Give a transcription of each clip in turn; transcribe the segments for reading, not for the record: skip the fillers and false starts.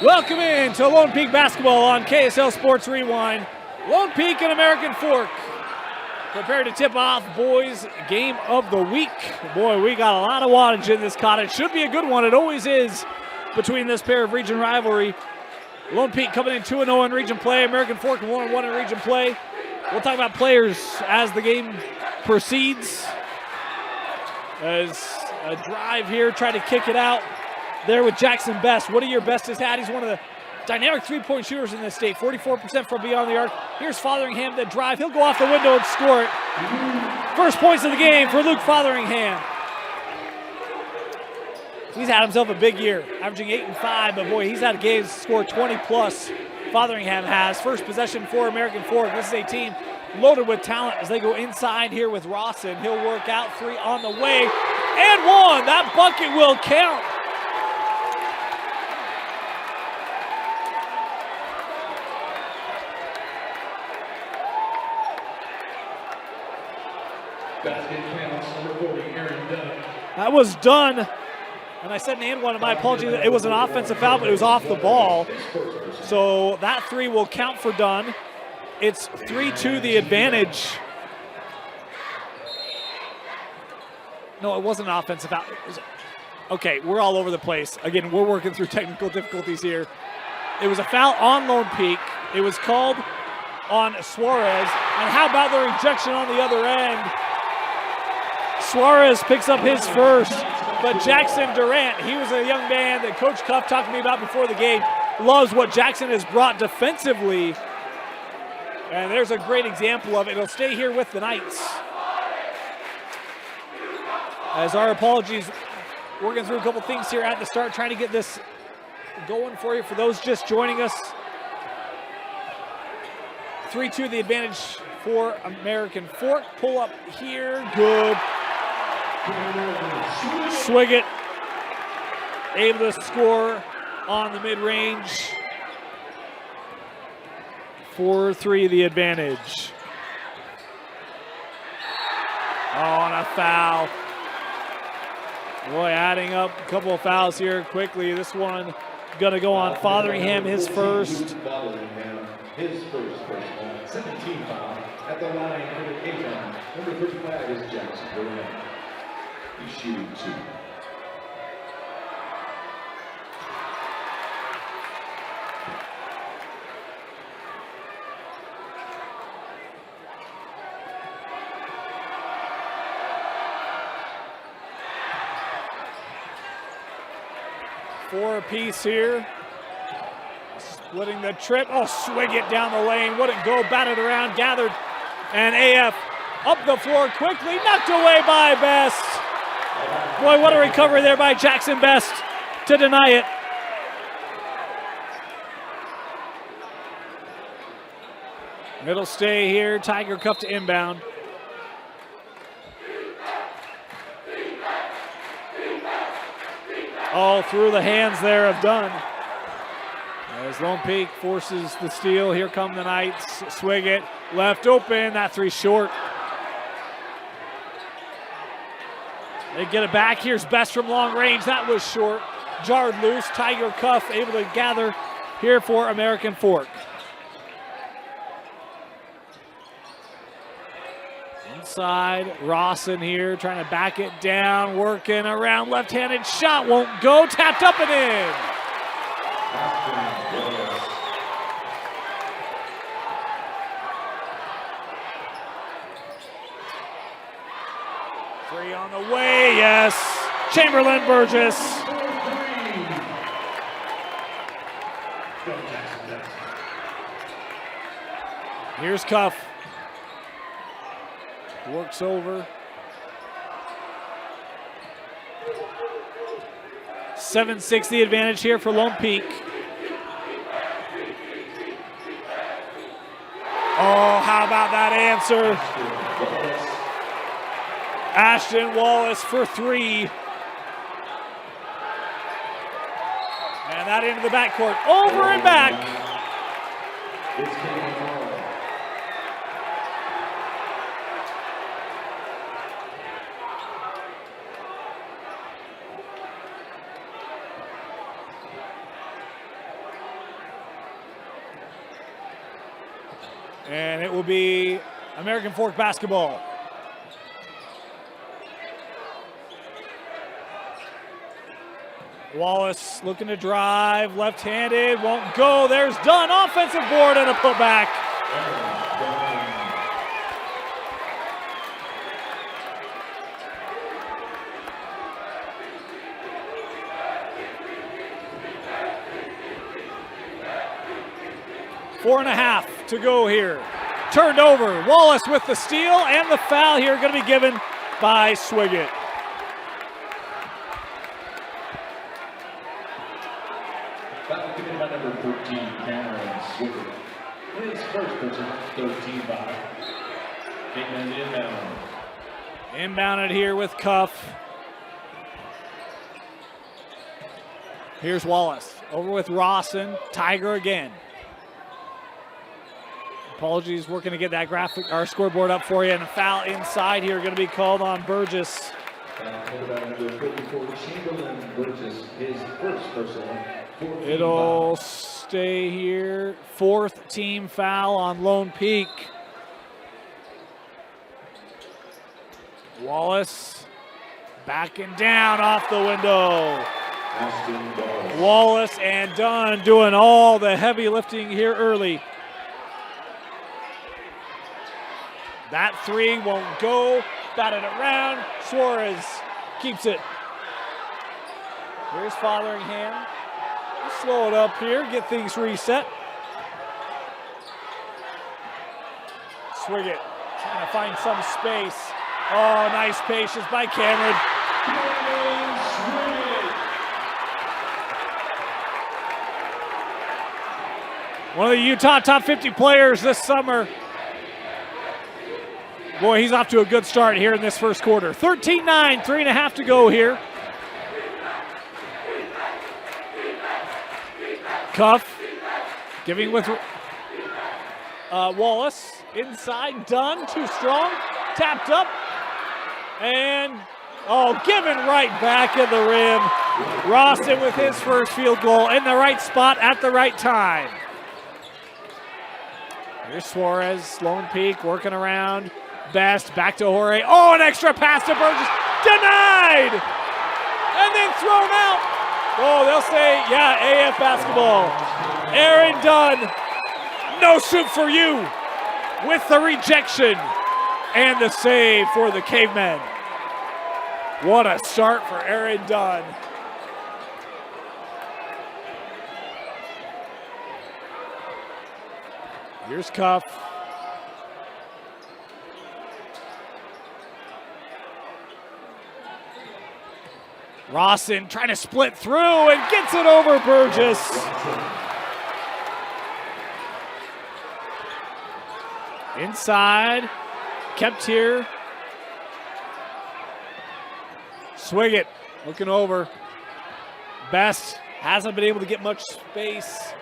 Welcome in to Lone Peak Basketball on KSL Sports Rewind. Lone Peak and American Fork prepare to tip off boys' game of the week. Boy, we got a lot of wattage in this cottage. Should be a good one. It always is between this pair of region rivalry. Lone Peak coming in 2-0 in region play. American Fork 1-1 in region play. We'll talk about players as the game proceeds. As a drive here, try to kick it out there with Jackson Best. Woody Best has had. He's one of the dynamic three-point shooters in this state. 44% from beyond the arc. Here's Fotheringham, the drive. He'll go off the window and score it. First points of the game for Luke Fotheringham. He's had himself a big year, averaging 8 and 5, but boy, he's had a game to score 20 plus. Fotheringham has. First possession for American Fork. This is a team loaded with talent as they go inside here with Rawson. He'll work out, 3 on the way, and 1. That bucket will count. That was done. And I said and one, and my apologies, it was an offensive foul, but it was off the ball. So that 3 will count for Dunn. It's 3-2 the advantage. No, it wasn't an offensive foul. Okay, we're all over the place. Again, we're working through technical difficulties here. It was a foul on Lone Peak. It was called on Suarez. And how about the rejection on the other end? Suarez picks up his first. But Jackson Durant, he was a young man that Coach Cuff talked to me about before the game, loves what Jackson has brought defensively. And there's a great example of it. It'll stay here with the Knights. As our apologies, working through a couple things here at the start, trying to get this going for you for those just joining us. 3-2 the advantage for American Fork. Pull up here, good. Swiggett able to score on the mid-range. 4-3 the advantage. Oh, and a foul. Boy, adding up a couple of fouls here quickly. This one gonna go on Fotheringham, his first. His first foul. 17 foul at the line for the Cavemen. Number 35 is Jackson Durant. He's shooting 2. Four apiece here. Splitting the trip. Oh, swing it down the lane. Wouldn't go, batted around, gathered. And AF up the floor quickly, knocked away by Best. Boy, what a recovery there by Jackson Best to deny it. It'll stay here. Tiger Cup to inbound. All through the hands there of Dunn. As Lone Peak forces the steal. Here come the Knights. Swing it. Left open. That 3 short. They get it back. Here's Best from long range. That was short. Jarred loose. Tiger Cuff able to gather here for American Fork. Inside, Rawson here trying to back it down, working around, left-handed shot won't go, tapped up and in. Three on the way, yes. Chamberlain Burgess. Here's Cuff. Works over. 7-6 the advantage here for Lone Peak. Oh, how about that answer? Ashton Wallace for 3. And that into the backcourt. Over and back. And it will be American Fork basketball. Wallace looking to drive, left-handed, won't go. There's Dunn, offensive board and a putback. Four and a half to go here. Turned over. Wallace with the steal and the foul here going to be given by Swiggett. Foul committed by number 14, Cameron Swiggett. His first personal, 13 foul. Cavemen inbound. Inbounded here with Cuff. Here's Wallace. Over with Rawson. Tiger again. Apologies, working to get that graphic, our scoreboard up for you, and a foul inside here going to be called on Burgess. It'll stay here. Fourth team foul on Lone Peak. Wallace backing down off the window. Wallace and Dunn doing all the heavy lifting here early. That three won't go. Batted it around. Suarez keeps it. Here's Fotheringham. Slow it up here, get things reset. Swiggett trying to find some space. Oh, nice patience by Cameron. One of the Utah top 50 players this summer. Boy, he's off to a good start here in this first quarter. 13-9, 3.5 to go here. Cuff giving with Wallace. Inside, Dunn, too strong. Tapped up. And, given right back at the rim. Rawson with his first field goal in the right spot at the right time. Here's Suarez, Lone Peak working around. Best, back to Jorge. Oh, an extra pass to Burgess. Denied! And then thrown out. Oh, they'll say, yeah, AF basketball. Aaron Dunn, no soup for you with the rejection and the save for the Cavemen. What a start for Aaron Dunn. Here's Cuff. Rawson trying to split through and gets it over Burgess. Inside, kept here. Swiggett looking over. Best hasn't been able to get much space.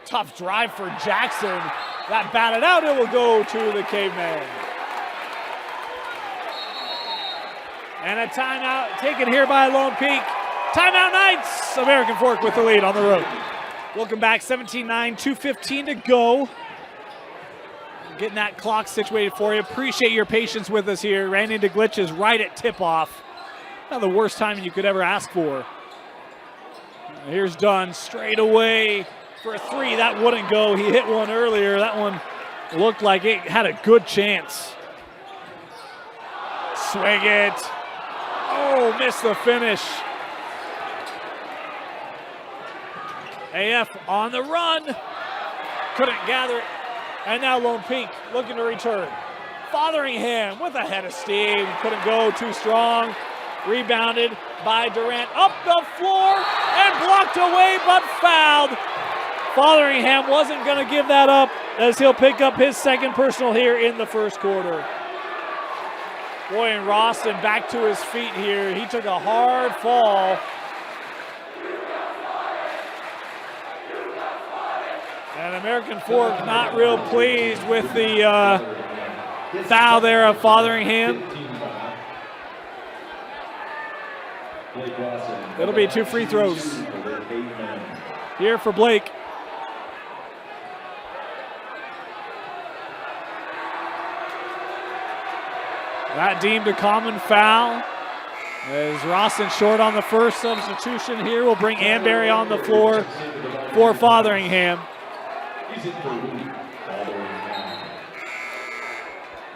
Tough drive for Jackson. That batted out, it will go to the Cavemen. And a timeout taken here by Lone Peak. Timeout Knights. American Fork with the lead on the road. Welcome back, 17-9, 2:15 to go. Getting that clock situated for you. Appreciate your patience with us here. Ran into glitches right at tip-off. Not the worst timing you could ever ask for. Here's Dunn straight away for a three. That wouldn't go. He hit one earlier. That one looked like it had a good chance. Swiggett. Oh, missed the finish. AF on the run. Couldn't gather it. And now Lone Peak looking to return. Fotheringham with a head of steam. Couldn't go, too strong. Rebounded by Durant. Up the floor and blocked away, but fouled. Fotheringham wasn't going to give that up as he'll pick up his second personal here in the first quarter. Boy, and Rawson back to his feet here. He took a hard fall. And American Fork not real pleased with the foul there of Fotheringham. It'll be 2 free throws here for Blake. That deemed a common foul. As Rawson short on the first substitution here, will bring Anberry on the floor for Fotheringham.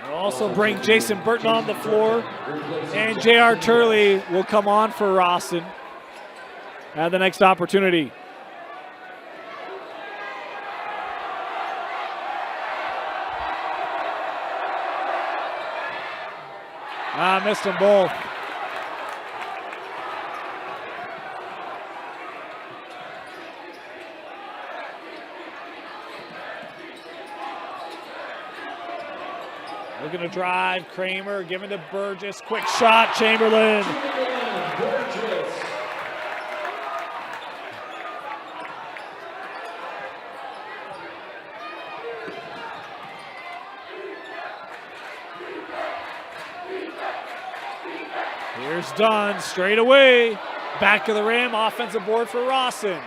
We'll also bring Jason Burton on the floor, and J.R. Turley will come on for Rawson at the next opportunity. Missed them both. Looking to drive, Kramer giving to Burgess, quick shot, Chamberlain. Here's Dunn, straight away, back of the rim, offensive board for Rawson.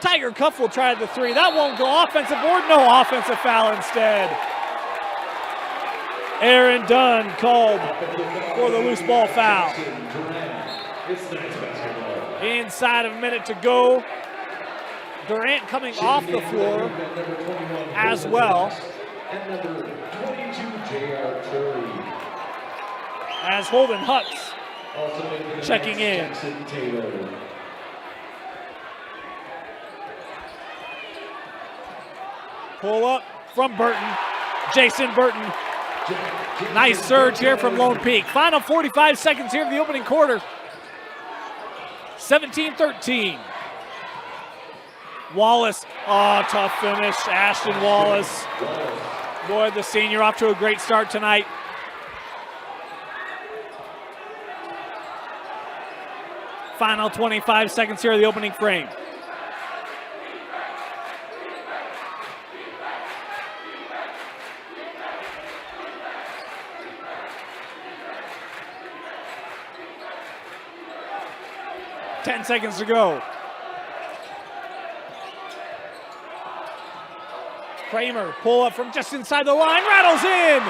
Tiger Cuff will try the three, that won't go, offensive board, no, offensive foul instead. Aaron Dunn called for the loose ball foul. Inside of a minute to go. Durant coming off the floor as well. As Holden Hutz checking in. Pull up from Burton. Jason Burton. Nice surge here from Lone Peak. Final 45 seconds here of the opening quarter. 17-13. Wallace, tough finish. Ashton Wallace. Boy, the senior off to a great start tonight. Final 25 seconds here of the opening frame. Ten seconds to go. Kramer, pull up from just inside the line, rattles in.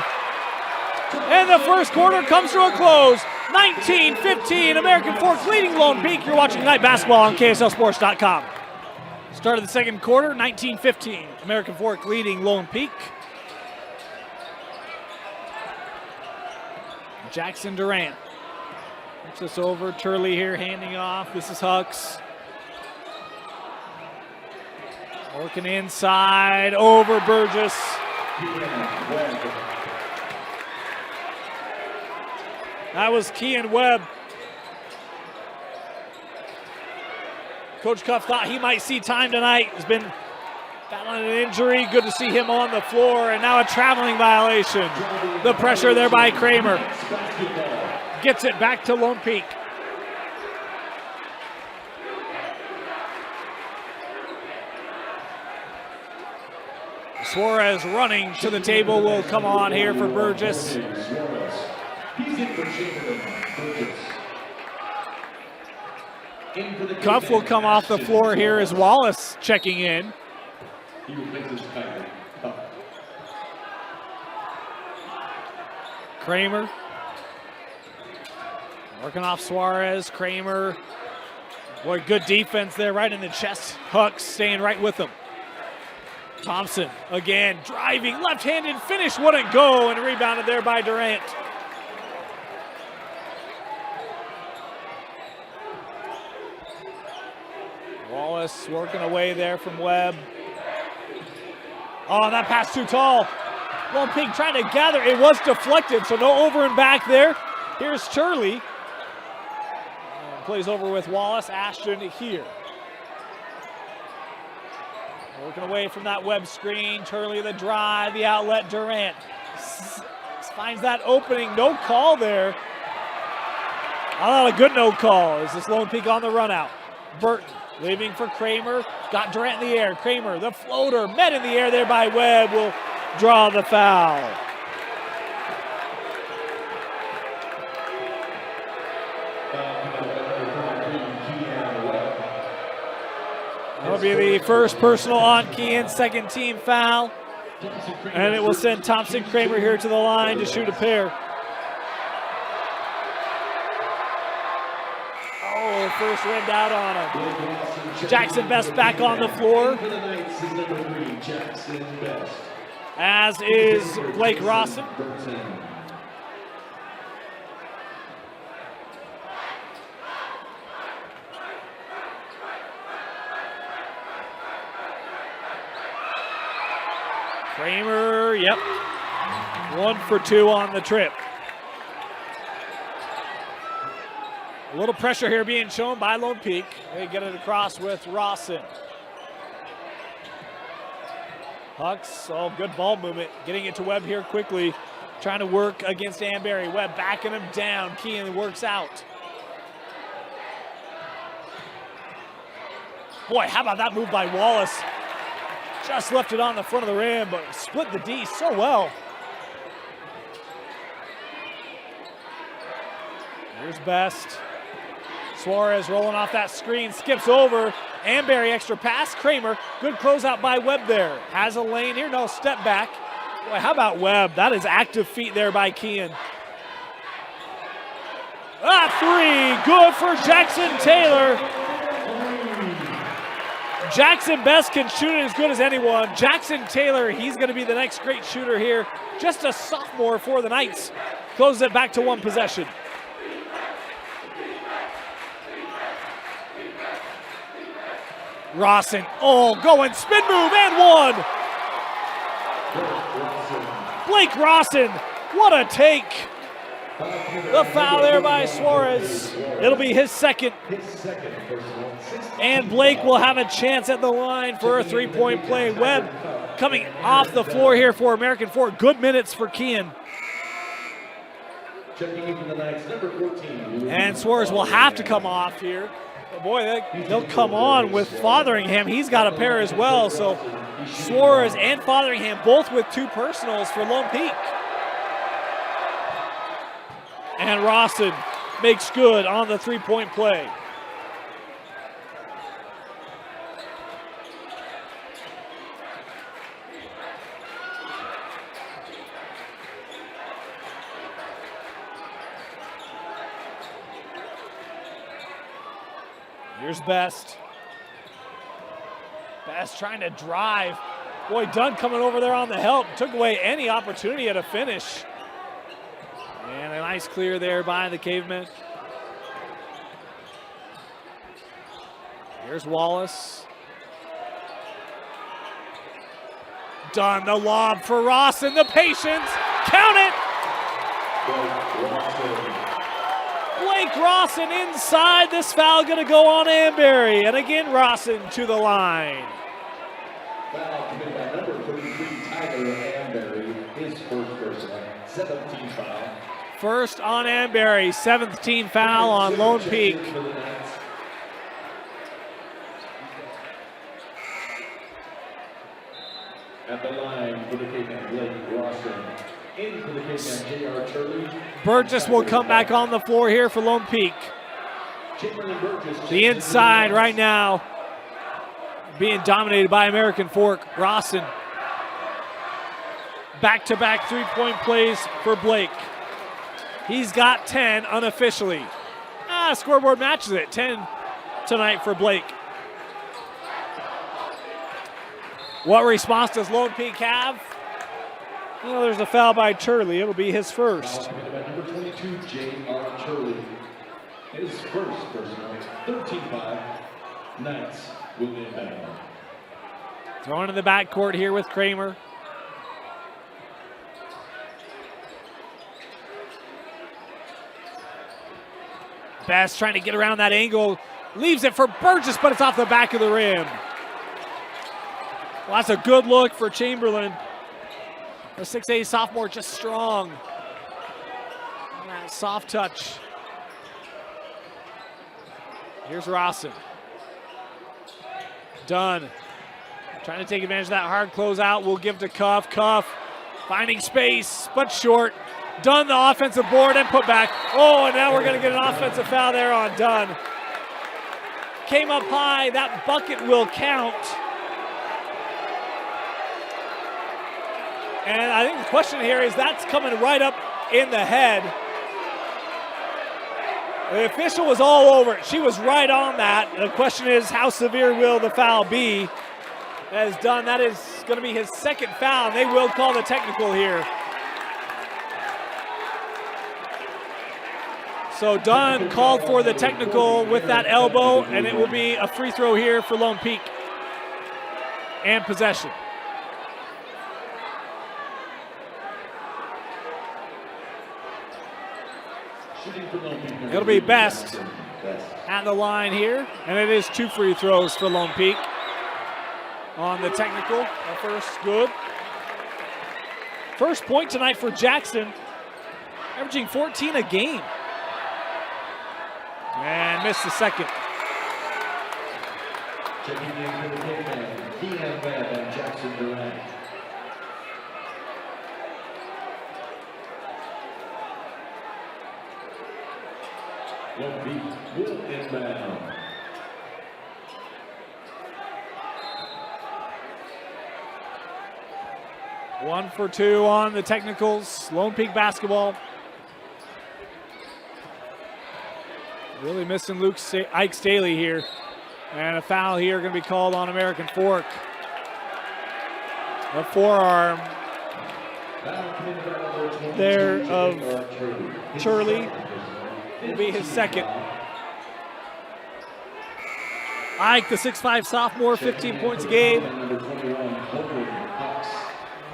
And the first quarter comes to a close. 19-15, American Fork leading Lone Peak. You're watching Night Basketball on KSLSports.com. Start of the second quarter, 19-15, American Fork leading Lone Peak. Jackson Durant. Looks this over, Turley here handing off. This is Hux. Working inside, over Burgess. That was Kean Webb. Coach Cuff thought he might see time tonight. Has been battling an injury. Good to see him on the floor, and now a traveling violation. The pressure there by Kramer. Gets it back to Lone Peak. Suarez running to the table will come on here for Burgess. Cuff will come off the floor here as Wallace checking in. Kramer. Working off Suarez, Kramer. Boy, good defense there right in the chest. Hux staying right with him. Thompson again driving, left-handed finish, wouldn't go, and rebounded there by Durant. Wallace working away there from Webb. Oh, that pass too tall. Lone Peak trying to gather. It was deflected, so no over and back there. Here's Turley. Plays over with Wallace. Ashton here. Working away from that Webb screen. Turley the drive, the outlet, Durant. Finds that opening. No call there. I thought a good no call. Is this Lone Peak on the run out? Burton leaving for Kramer. Got Durant in the air. Kramer, the floater, met in the air there by Webb. Will draw the foul. That'll be the first personal on Kean, second team foul. And it will send Thompson Kramer here to the line to shoot a pair. first rimmed out on him. Jackson Best back on the floor, as is Blake Rawson. Kramer, yep, 1 for 2 on the trip. A little pressure here being shown by Lone Peak. They get it across with Rawson. Hucks, good ball movement. Getting it to Webb here quickly. Trying to work against Amberry. Webb backing him down. Kean works out. Boy, how about that move by Wallace? Just left it on the front of the rim, but split the D so well. Here's Best. Suarez rolling off that screen, skips over. Amberry extra pass. Kramer, good closeout by Webb there. Has a lane here, no step back. Boy, how about Webb? That is active feet there by Kean. Three, good for Jackson Taylor. Jackson Best can shoot it as good as anyone. Jackson Taylor, he's going to be the next great shooter here. Just a sophomore for the Knights. Closes it back to 1 possession. Rawson, going spin move and 1. Blake Rawson, what a take. The foul there by Suarez. It'll be his second. And Blake will have a chance at the line for a 3-point play. Webb coming off the floor here for American Fork. Good minutes for Kean. And Suarez will have to come off here. But boy, they'll come on with Fotheringham. He's got a pair as well. So Suarez and Fotheringham both with 2 personals for Lone Peak. And Rawson makes good on the 3-point play. Here's Best. Best trying to drive. Boy, Dunn coming over there on the help. Took away any opportunity at a finish. And a nice clear there by the Cavemen. Here's Wallace. Dunn, the lob for Rawson. The patience. Count it. Blake Rawson inside. This foul going to go on Amberry. And again, Rawson to the line. Foul committed by number 33, Tyler Amberry. His first personal, 17th foul. First on Amberry, 7th team foul on Lone Peak. At the line for the Cavemen, Blake Rawson. In for the Cavemen, J.R. Turley. Burgess will come back on the floor here for Lone Peak. The inside right now being dominated by American Fork. Rawson. Back-to-back 3-point plays for Blake. He's got 10 unofficially. Scoreboard matches it. 10 tonight for Blake. What response does Lone Peak have? Well, there's a foul by Turley. It'll be his first. Number 22, J.R. Turley. His first personal, 13-5. Knights will be inbound. Thrown in the backcourt here with Kramer. Best trying to get around that angle. Leaves it for Burgess, but it's off the back of the rim. Well, that's a good look for Chamberlain. The 6'8" sophomore just strong. And that soft touch. Here's Rawson. Dunn. Trying to take advantage of that hard closeout. We'll give to Cuff. Cuff finding space, but short. Dunn the offensive board and put back. And now we're going to get an offensive foul there on Dunn. Came up high. That bucket will count. And I think the question here is that's coming right up in the head. The official was all over it. She was right on that. The question is, how severe will the foul be? As Dunn, that is going to be his second foul, and they will call the technical here. So Dunn called for the technical with that elbow, and it will be a free throw here for Lone Peak. And possession. It'll be Best at the line here, and it is 2 free throws for Lone Peak on the technical. The first good. First point tonight for Jackson, averaging 14 a game. And missed the second. Checking in for the Cavemen, and Jackson Durant. Lone Peak will inbound. One for 2 on the technicals. Lone Peak basketball. Really missing Ike Staley here. And a foul here going to be called on American Fork. A forearm there of Turley will be his second. Ike, the 6'5 sophomore, 15 points a game.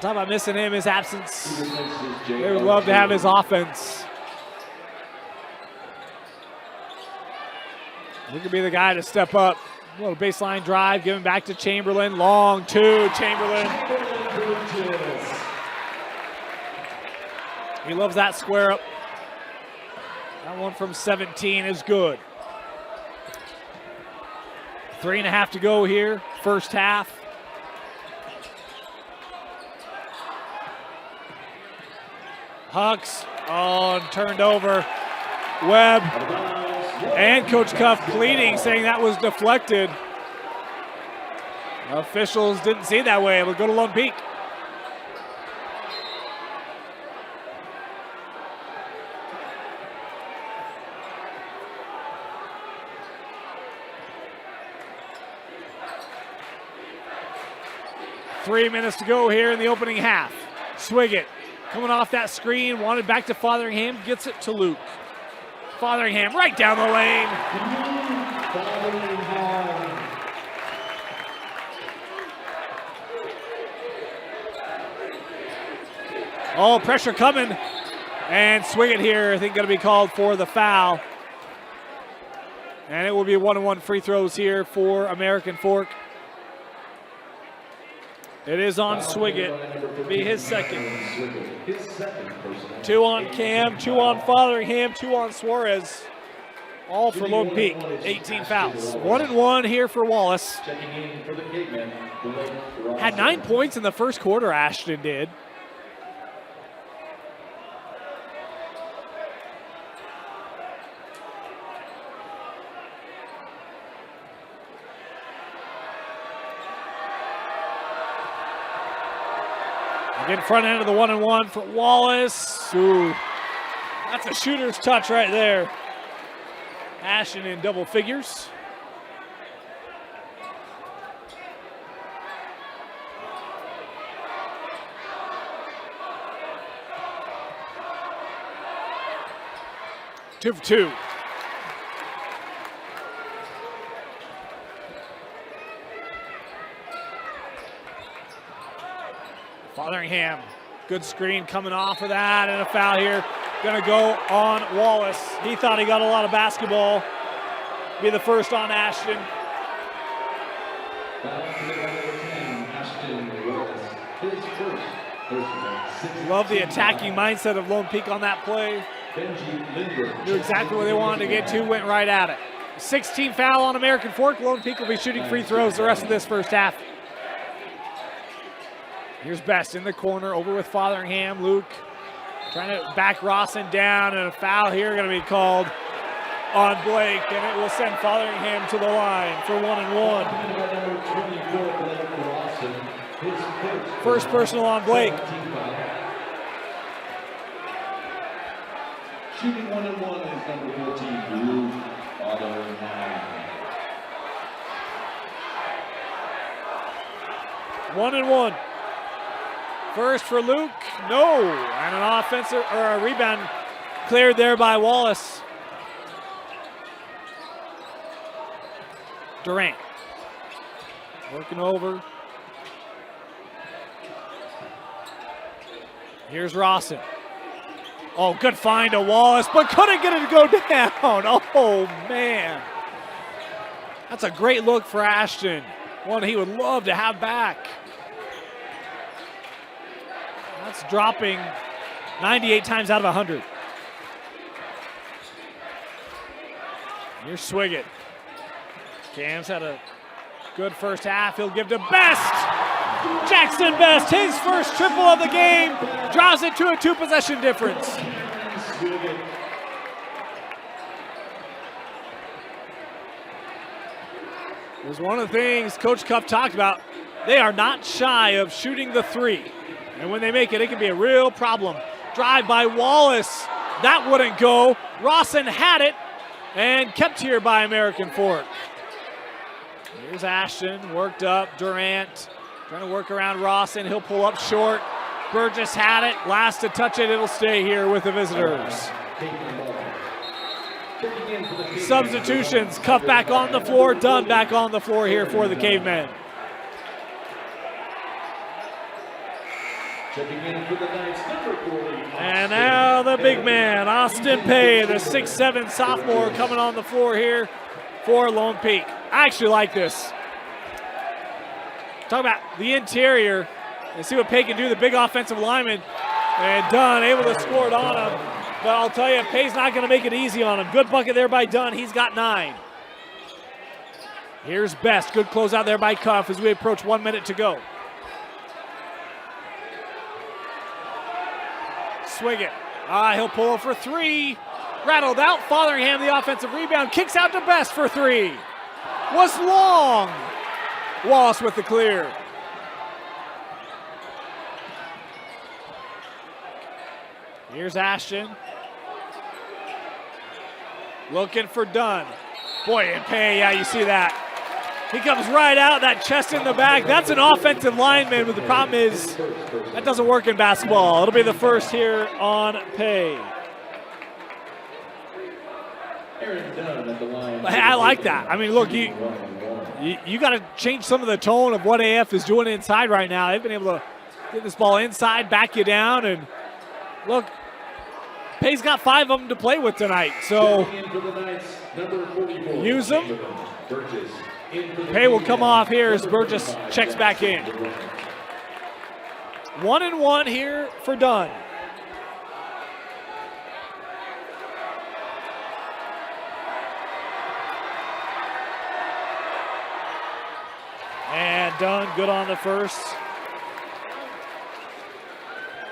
Talk about missing him, his absence. They would love to have his offense. He could be the guy to step up. A little baseline drive, giving back to Chamberlain. Long 2, Chamberlain. He loves that square up. That one from 17 is good. 3.5 to go here, first half. Hucks turned over. Webb and Coach Cuff pleading, saying that was deflected. Officials didn't see it that way. It would go to Lone Peak. Three minutes to go here in the opening half. Swiggett coming off that screen, wanted back to Fotheringham, gets it to Luke. Fotheringham right down the lane. Oh, pressure coming. And Swiggett here, I think, going to be called for the foul. And it will be 1-1 free throws here for American Fork. It is on Swiggett. It'll be his second. 2 on Cam, 2 on Fotheringham, 2 on Suarez. All for Lone Peak. 18 fouls. 1-1 here for Wallace. Had 9 points in the first quarter, Ashton did. Again, front end of the 1-1 for Wallace. Ooh, that's a shooter's touch right there. Ashton in double figures. Two for 2. Fotheringham, good screen coming off of that, and a foul here. Gonna go on Wallace. He thought he got a lot of basketball. Be the first on Ashton. Love the attacking mindset of Lone Peak on that play. Knew exactly where they wanted to get to, went right at it. 16 foul on American Fork. Lone Peak will be shooting free throws the rest of this first half. Here's Best in the corner, over with Fotheringham. Luke trying to back Rawson down, and a foul here going to be called on Blake, and it will send Fotheringham to the line for 1-1. First personal on Blake. Shooting 1-1 is number 14, 9. 1-1. First for Luke, no. And an offensive or a rebound cleared there by Wallace. Durant working over. Here's Rawson. Oh, good find to Wallace, but couldn't get it to go down. Oh, man. That's a great look for Ashton. One he would love to have back. That's dropping 98 times out of 100. Here's Swiggett. Cam's had a good first half. He'll give to Best. Jackson Best, his first triple of the game, draws it to a 2-possession difference. It was one of the things Coach Cuff talked about. They are not shy of shooting the three. And when they make it, it can be a real problem. Drive by Wallace. That wouldn't go. Rawson had it and kept here by American Fork. Here's Ashton, worked up. Durant trying to work around Rawson. He'll pull up short. Burgess had it. Last to touch it, it'll stay here with the visitors. Substitutions. Cuff back on the floor. Dunn back on the floor here for the Cavemen. And now the big man, Austin Pay, the 6'7" sophomore, coming on the floor here for Lone Peak. I actually like this. Talk about the interior and see what Pay can do, the big offensive lineman. And Dunn able to score it on him. But I'll tell you, Pay's not going to make it easy on him. Good bucket there by Dunn. He's got 9. Here's Best. Good closeout there by Cuff as we approach 1 minute to go. Swiggett. He'll pull it for 3. Rattled out. Fotheringham, the offensive rebound. Kicks out to Best for 3. Was long. Wallace with the clear. Here's Ashton. Looking for Dunn. Boy, and Pay, yeah, you see that. He comes right out, that chest in the back. That's an offensive lineman, but the problem is that doesn't work in basketball. It'll be the first here on Pay. I like that. I mean, look, you got to change some of the tone of what AF is doing inside right now. They've been able to get this ball inside, back you down, and look, Pay's got 5 of them to play with tonight. So use them. Pay will come off here as Burgess checks back in. 1-1 here for Dunn. And Dunn good on the first.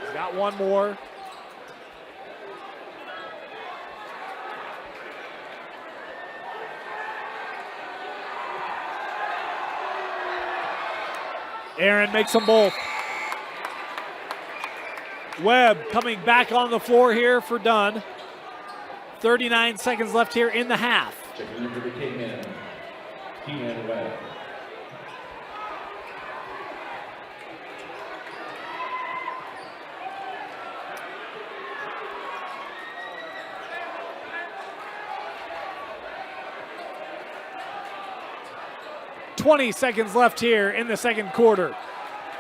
He's got one more. Aaron makes them both. Webb coming back on the floor here for Dunn. 39 seconds left here in the half. Checking in for the Cavemen, Keenan Webb. .20 seconds left here in the second quarter.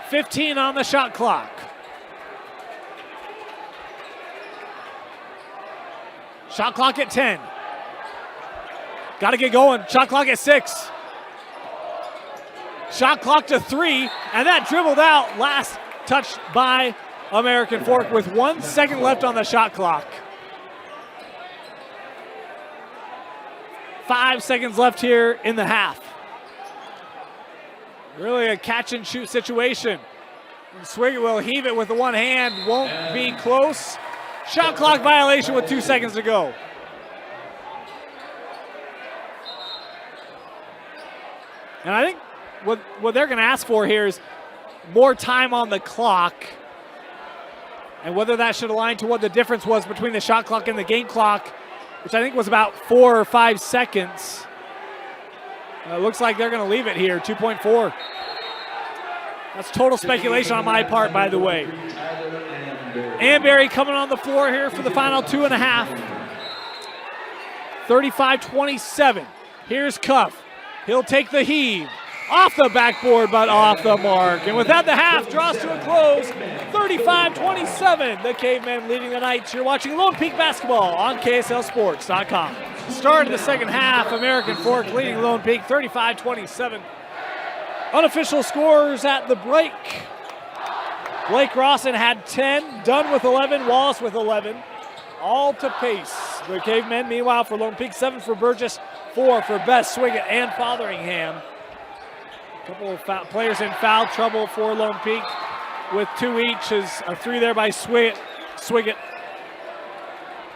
15 on the shot clock. Shot clock at 10. Got to get going. Shot clock at 6. Shot clock to 3, and that dribbled out. Last touched by American Fork with 1 second left on the shot clock. 5 seconds left here in the half. Really a catch and shoot situation. Swiggett will heave it with the one hand, won't be close. Shot clock violation with 2 seconds to go. And I think what they're going to ask for here is more time on the clock. And whether that should align to what the difference was between the shot clock and the game clock, which I think was about 4 or 5 seconds. Looks like they're going to leave it here, 2.4. That's total speculation on my part, by the way. Amberry coming on the floor here for the final 2.5. 35-27. Here's Cuff. He'll take the heave. Off the backboard, but off the mark. And with that, the half draws to a close. 35-27. The Cavemen leading the Knights. You're watching Lone Peak basketball on KSLSports.com. Start of the second half. American Fork leading Lone Peak 35-27. Unofficial scores at the break. Blake Rawson had 10. Dunn with 11. Wallace with 11. All to pace. The Cavemen, meanwhile, for Lone Peak, 7 for Burgess, 4 for Best, Swiggett, and Fotheringham. A couple of players in foul trouble for Lone Peak with 2 each. Is a 3 there by Swiggett.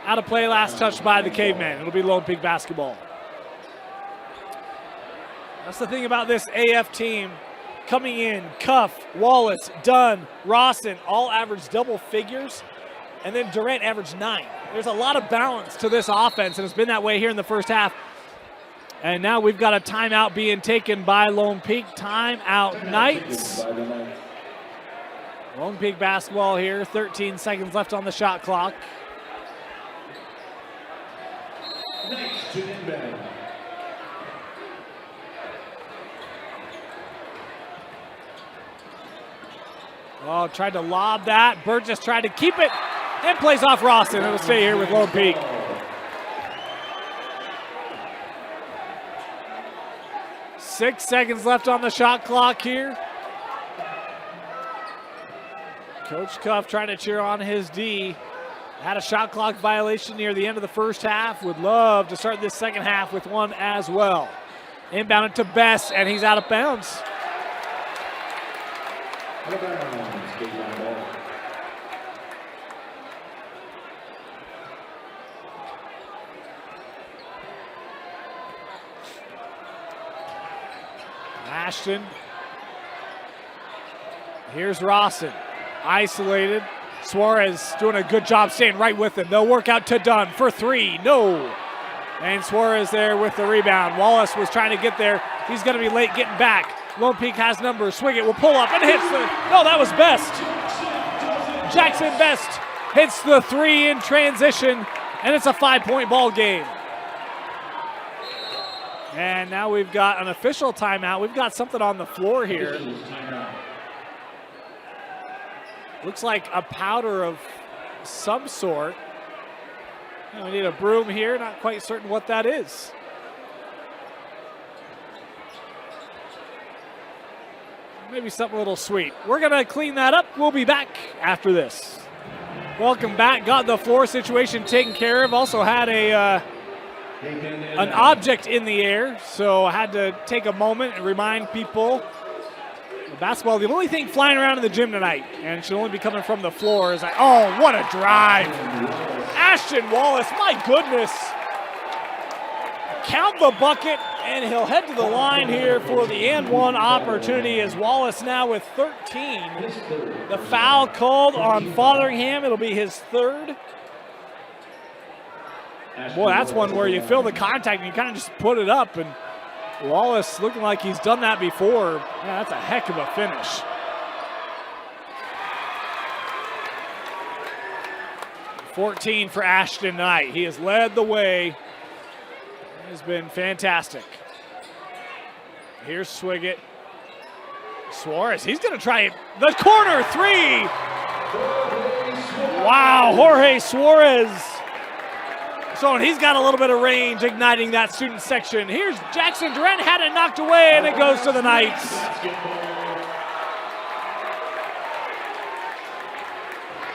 Out of play, last touch by the Cavemen. It'll be Lone Peak basketball. That's the thing about this AF team. Coming in, Cuff, Wallace, Dunn, Rawson, all average double figures. And then Durant averaged 9. There's a lot of balance to this offense, and it's been that way here in the first half. And now we've got a timeout being taken by Lone Peak. Timeout Knights. Lone Peak basketball here. 13 seconds left on the shot clock. Knights to inbound. Oh, tried to lob that. Burgess tried to keep it and plays off Rawson. It'll stay here with Lone Peak. Six seconds left on the shot clock here. Coach Cuff trying to cheer on his D. Had a shot clock violation near the end of the first half. Would love to start this second half with one as well. Inbounded to Best, and he's out of bounds. Ashton. Here's Rawson. Isolated. Suarez doing a good job staying right with him. They'll work out to Dunn for 3. No. And Suarez there with the rebound. Wallace was trying to get there. He's going to be late getting back. Lone Peak has numbers. Swiggett will pull up and hits the... No, that was Best. Jackson Best hits the 3 in transition, and it's a 5-point ball game. And now we've got an official timeout. We've got something on the floor here. Looks like a powder of some sort. We need a broom here. Not quite certain what that is. Maybe something a little sweet. We're going to clean that up. We'll be back after this. Welcome back. Got the floor situation taken care of. Also had an object in the air, so I had to take a moment and remind people basketball, the only thing flying around in the gym tonight, and it should only be coming from the floor, is like, oh, what a drive. Ashton Wallace, my goodness. Count the bucket, and he'll head to the line here for the and one opportunity as Wallace now with 13. The foul called on Fotheringham. It'll be his 3rd. Boy, that's one where you feel the contact and you kind of just put it up, and Wallace looking like he's done that before. Yeah, that's a heck of a finish. $14 for Ashton tonight. He has led the way. He has been fantastic. Here's Swiggett. Suarez, he's going to try it. The corner 3. Wow, Jorge Suarez. So he's got a little bit of range igniting that student section. Here's Jackson Durant, had it knocked away, and it goes to the Knights.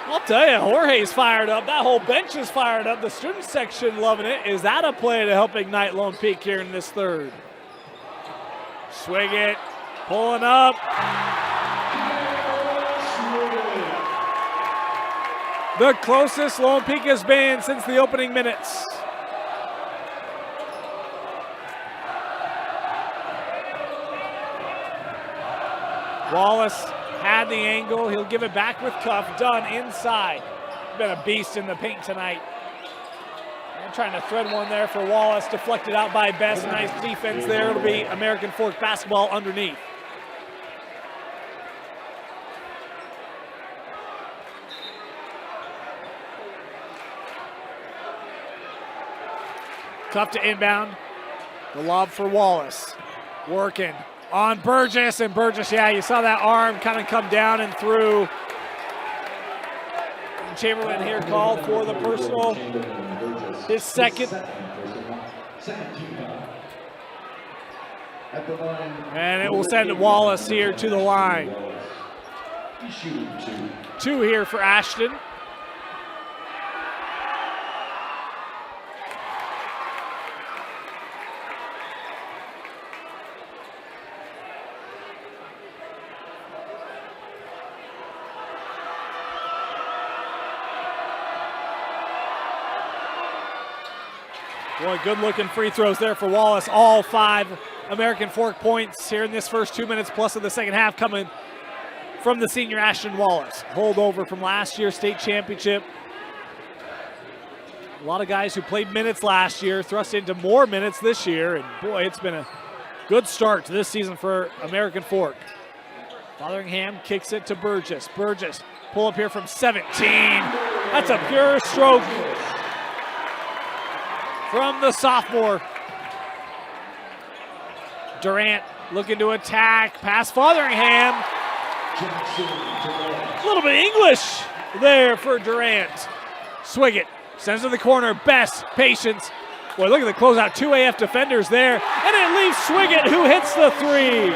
I'll tell you, Jorge's fired up. That whole bench is fired up. The student section loving it. Is that a play to help ignite Lone Peak here in this 3rd? Swiggett pulling up. The closest Lone Peak has been since the opening minutes. Wallace had the angle. He'll give it back with Cuff. Dunn inside. Been a beast in the paint tonight. And trying to thread one there for Wallace, deflected out by Best. Nice defense there. It'll be American Fork basketball underneath. Tough to inbound. The lob for Wallace. Working on Burgess, and Burgess, yeah, you saw that arm kind of come down and through. Chamberlain here called for the personal. His second. And it will send Wallace here to the line. 2 here for Ashton. Boy, good-looking free throws there for Wallace. All 5 American Fork points here in this first 2 minutes plus of the second half coming from the senior Ashton Wallace. Holdover from last year's state championship. A lot of guys who played minutes last year thrust into more minutes this year, and boy, it's been a good start to this season for American Fork. Fotheringham kicks it to Burgess. Burgess, pull up here from 17. That's a pure stroke from the sophomore. Durant looking to attack, pass Fotheringham. A little bit English there for Durant. Swiggett sends to the corner, Best, patience. Boy, look at the closeout, 2 AF defenders there, and it leaves Swiggett who hits the 3.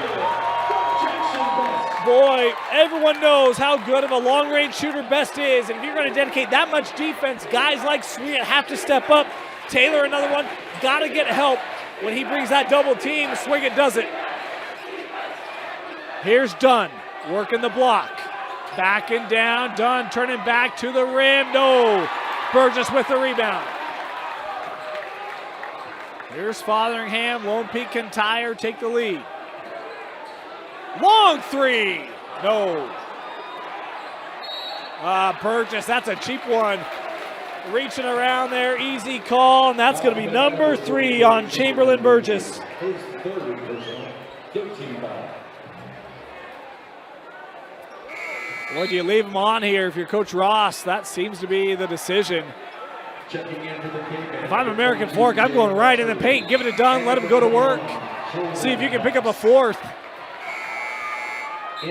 Boy, everyone knows how good of a long-range shooter Best is, and if you're going to dedicate that much defense, guys like Swiggett have to step up. Taylor, another one, got to get help when he brings that double team. Swiggett does it. Here's Dunn, working the block. Backing down, Dunn turning back to the rim. No, Burgess with the rebound. Here's Fotheringham, Lone Peak can tie or take the lead. Long 3, no. Burgess, that's a cheap one. Reaching around there, easy call, and that's going to be number 3 on Chamberlain Burgess. Boy, do you leave him on here if you're Coach Ross? That seems to be the decision. If I'm American Fork, I'm going right in the paint, give it to Dunn, let him go to work. See if you can pick up a 4th.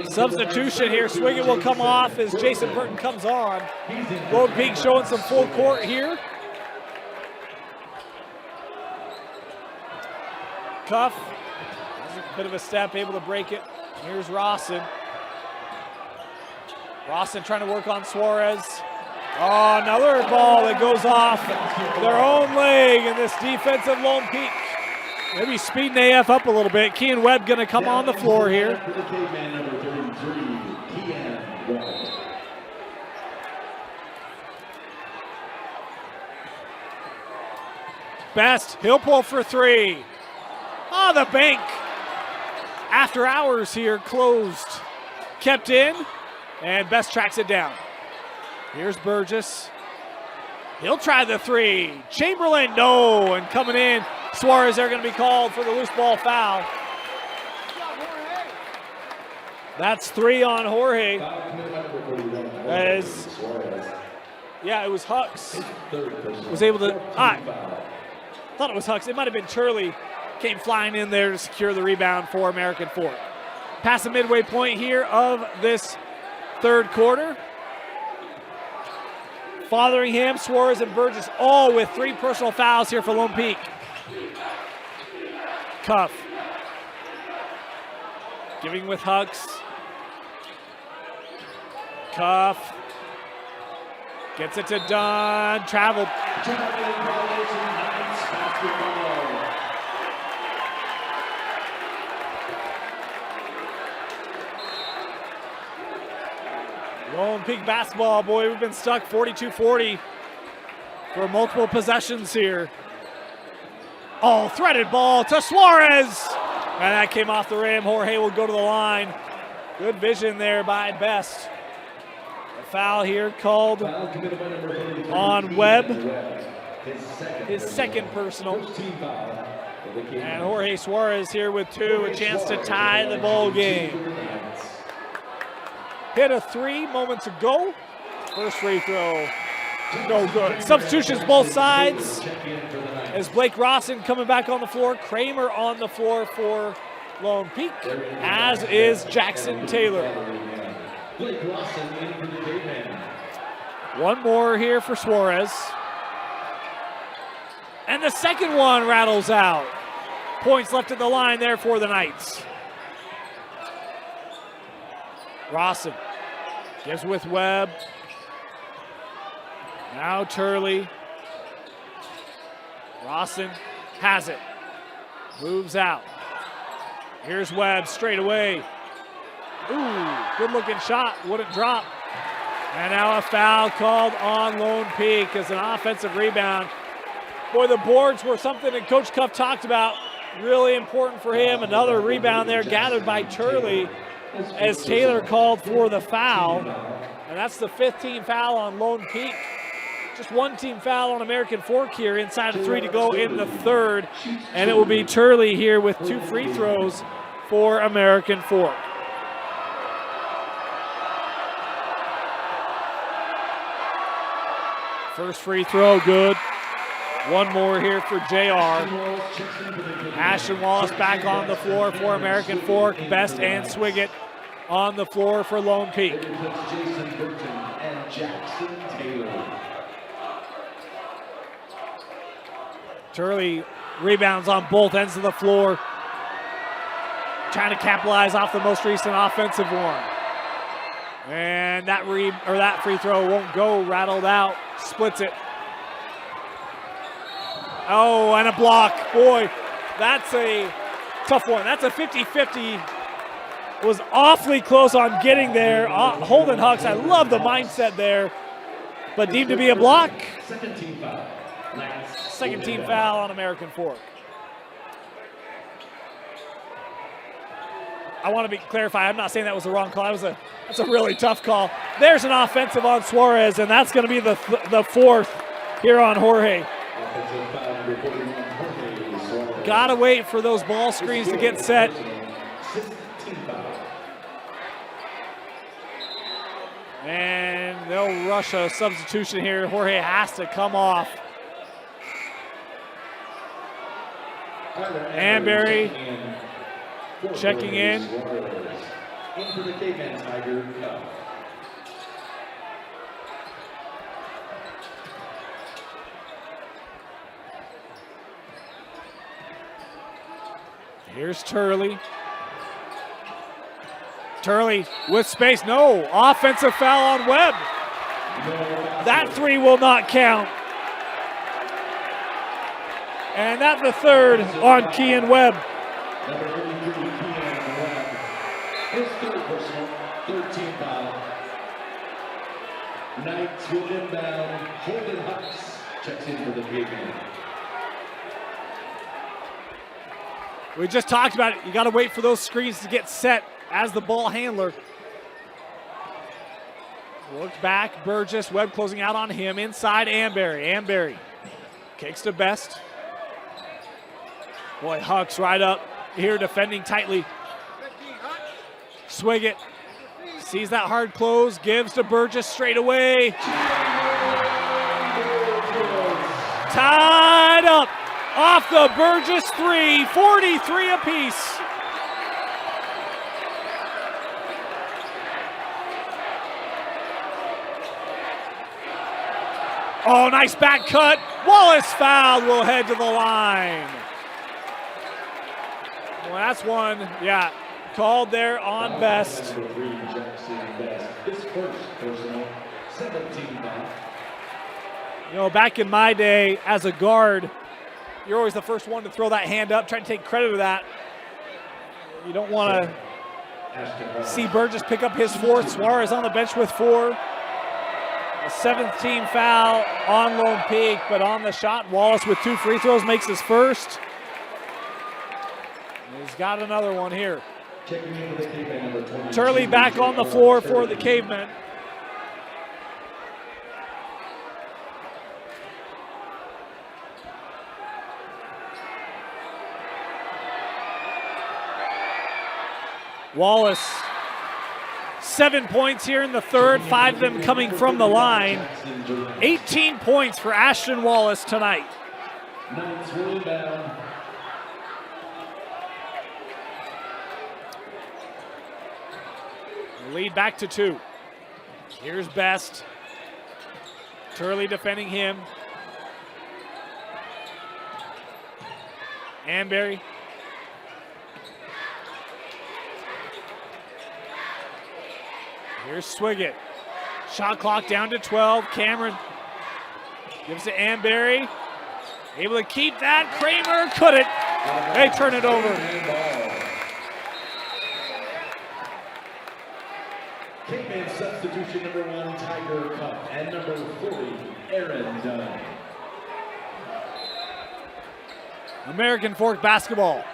Substitution here, Swiggett will come off as Jason Burton comes on. Lone Peak showing some full court here. Cuff, a bit of a step, able to break it. Here's Rawson. Rawson trying to work on Suarez. Oh, another ball that goes off their own leg, and this defensive Lone Peak maybe speeding AF up a little bit. Kean Webb going to come on the floor here. Best, he'll pull for 3. Oh, the bank. After hours here, closed. Kept in, and Best tracks it down. Here's Burgess. He'll try the 3. Chamberlain, no, and coming in. Suarez, they're going to be called for the loose ball foul. That's 3 on Jorge. As, yeah, it was Hux. Was able to, thought it was Hux. It might have been Turley. Came flying in there to secure the rebound for American Fork. Past the midway point here of this third quarter. Fotheringham, Suarez, and Burgess all with 3 personal fouls here for Lone Peak. Cuff. Giving with Hux. Cuff. Gets it to Dunn. Traveled. Lone Peak basketball, boy, we've been stuck 42-40 for multiple possessions here. Oh, threaded ball to Suarez. And that came off the rim. Jorge will go to the line. Good vision there by Best. A foul here called on Webb. His second personal. And Jorge Suarez here with 2, a chance to tie the ball game. Hit a 3 moments ago. First free throw, no good. Substitutions both sides. As Blake Rawson coming back on the floor. Kramer on the floor for Lone Peak, as is Jackson Taylor. Blake Rawson in for the Cavemen. One more here for Suarez. And the second one rattles out. Points left at the line there for the Knights. Rawson gives with Webb. Now Turley. Rawson has it. Moves out. Here's Webb straight away. Ooh, good looking shot. Wouldn't drop. And now a foul called on Lone Peak as an offensive rebound. Boy, the boards were something that Coach Cuff talked about. Really important for him. Another rebound there gathered by Turley as Taylor called for the foul. And that's the 5th team foul on Lone Peak. Just 1 team foul on American Fork here. Inside of 3 to go in the third. And it will be Turley here with 2 free throws for American Fork. First free throw, good. One more here for JR. Ashton Wallace back on the floor for American Fork. Best and Swiggett on the floor for Lone Peak. Jason Burton and Jackson Taylor. Turley rebounds on both ends of the floor. Trying to capitalize off the most recent offensive one. And that free throw won't go, rattled out, splits it. Oh, and a block. Boy, that's a tough one. That's a 50-50. Was awfully close on getting there. Holden Hucks, I love the mindset there, but deemed to be a block. Second team foul. Second team foul on American Fork. I want to clarify, I'm not saying that was the wrong call. That's a really tough call. There's an offensive on Suarez, and that's going to be the 4th here on Jorge. Got to wait for those ball screens to get set. And they'll rush a substitution here. Jorge has to come off. Anberry checking in. Into the Cavemen Tiger Cup. Here's Turley. Turley with space. No. Offensive foul on Webb. That 3 will not count. And that's the 3rd on Kean Webb. Number 33, Kean Webb. His 3rd personal, 13 foul. Knights will inbound. Holden Hucks checks in for the Cavemen. We just talked about it. You got to wait for those screens to get set as the ball handler. Worked back, Burgess. Webb closing out on him. Inside, Anberry. Anberry kicks to Best. Boy, Hucks right up here defending tightly. Swiggett sees that hard close, gives to Burgess straight away. Tied up off the Burgess 3, 43 apiece. Oh, nice back cut. Wallace fouled, will head to the line. Well, that's one, yeah, called there on Best. Number 3, Jackson Best. His 1st personal, 17 foul. You know, back in my day as a guard, you're always the first one to throw that hand up, try to take credit of that. You don't want to see Burgess pick up his 4th. Suarez on the bench with 4. A 7th team foul on Lone Peak, but on the shot, Wallace with 2 free throws makes his 1st. He's got another one here. Turley back on the floor for the Cavemen. Wallace, 7 points here in the third, 5 of them coming from the line. 18 points for Ashton Wallace tonight. Lead back to 2. Here's Best. Turley defending him. Amberry. Here's Swiggett. Shot clock down to 12. Cameron gives to Amberry. Able to keep that. Kramer couldn't. They turn it over. Cavemen substitution number 1, Tiger Cup, and number 40, Aaron Dunn. American Fork basketball.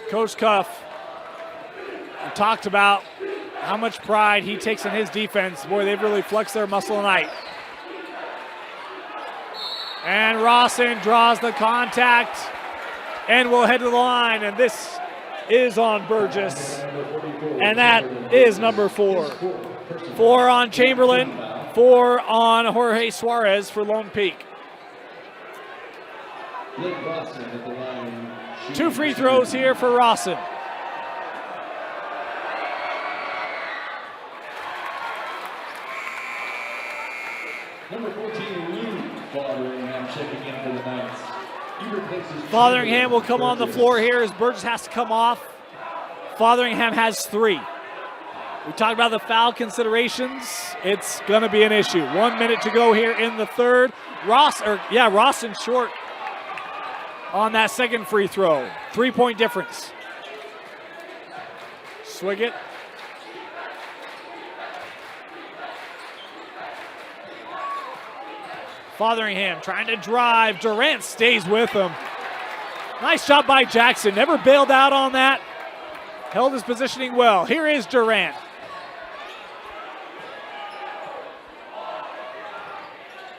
Coach Cuff talked about how much pride he takes in his defense. Boy, they've really flexed their muscle tonight. And Rawson draws the contact and will head to the line. And this is on Burgess. And that is number 4. 4 on Chamberlain, 4 on Jorge Suarez for Lone Peak. 2 free throws here for Rawson. Number 14, Lou Fotheringham checking in for the Knights. Fotheringham will come on the floor here as Burgess has to come off. Fotheringham has 3. We talked about the foul considerations. It's going to be an issue. 1 minute to go here in the third. Rawson short on that second free throw. 3-point difference. Swiggett. Fotheringham trying to drive. Durant stays with him. Nice job by Jackson. Never bailed out on that. Held his positioning well. Here is Durant.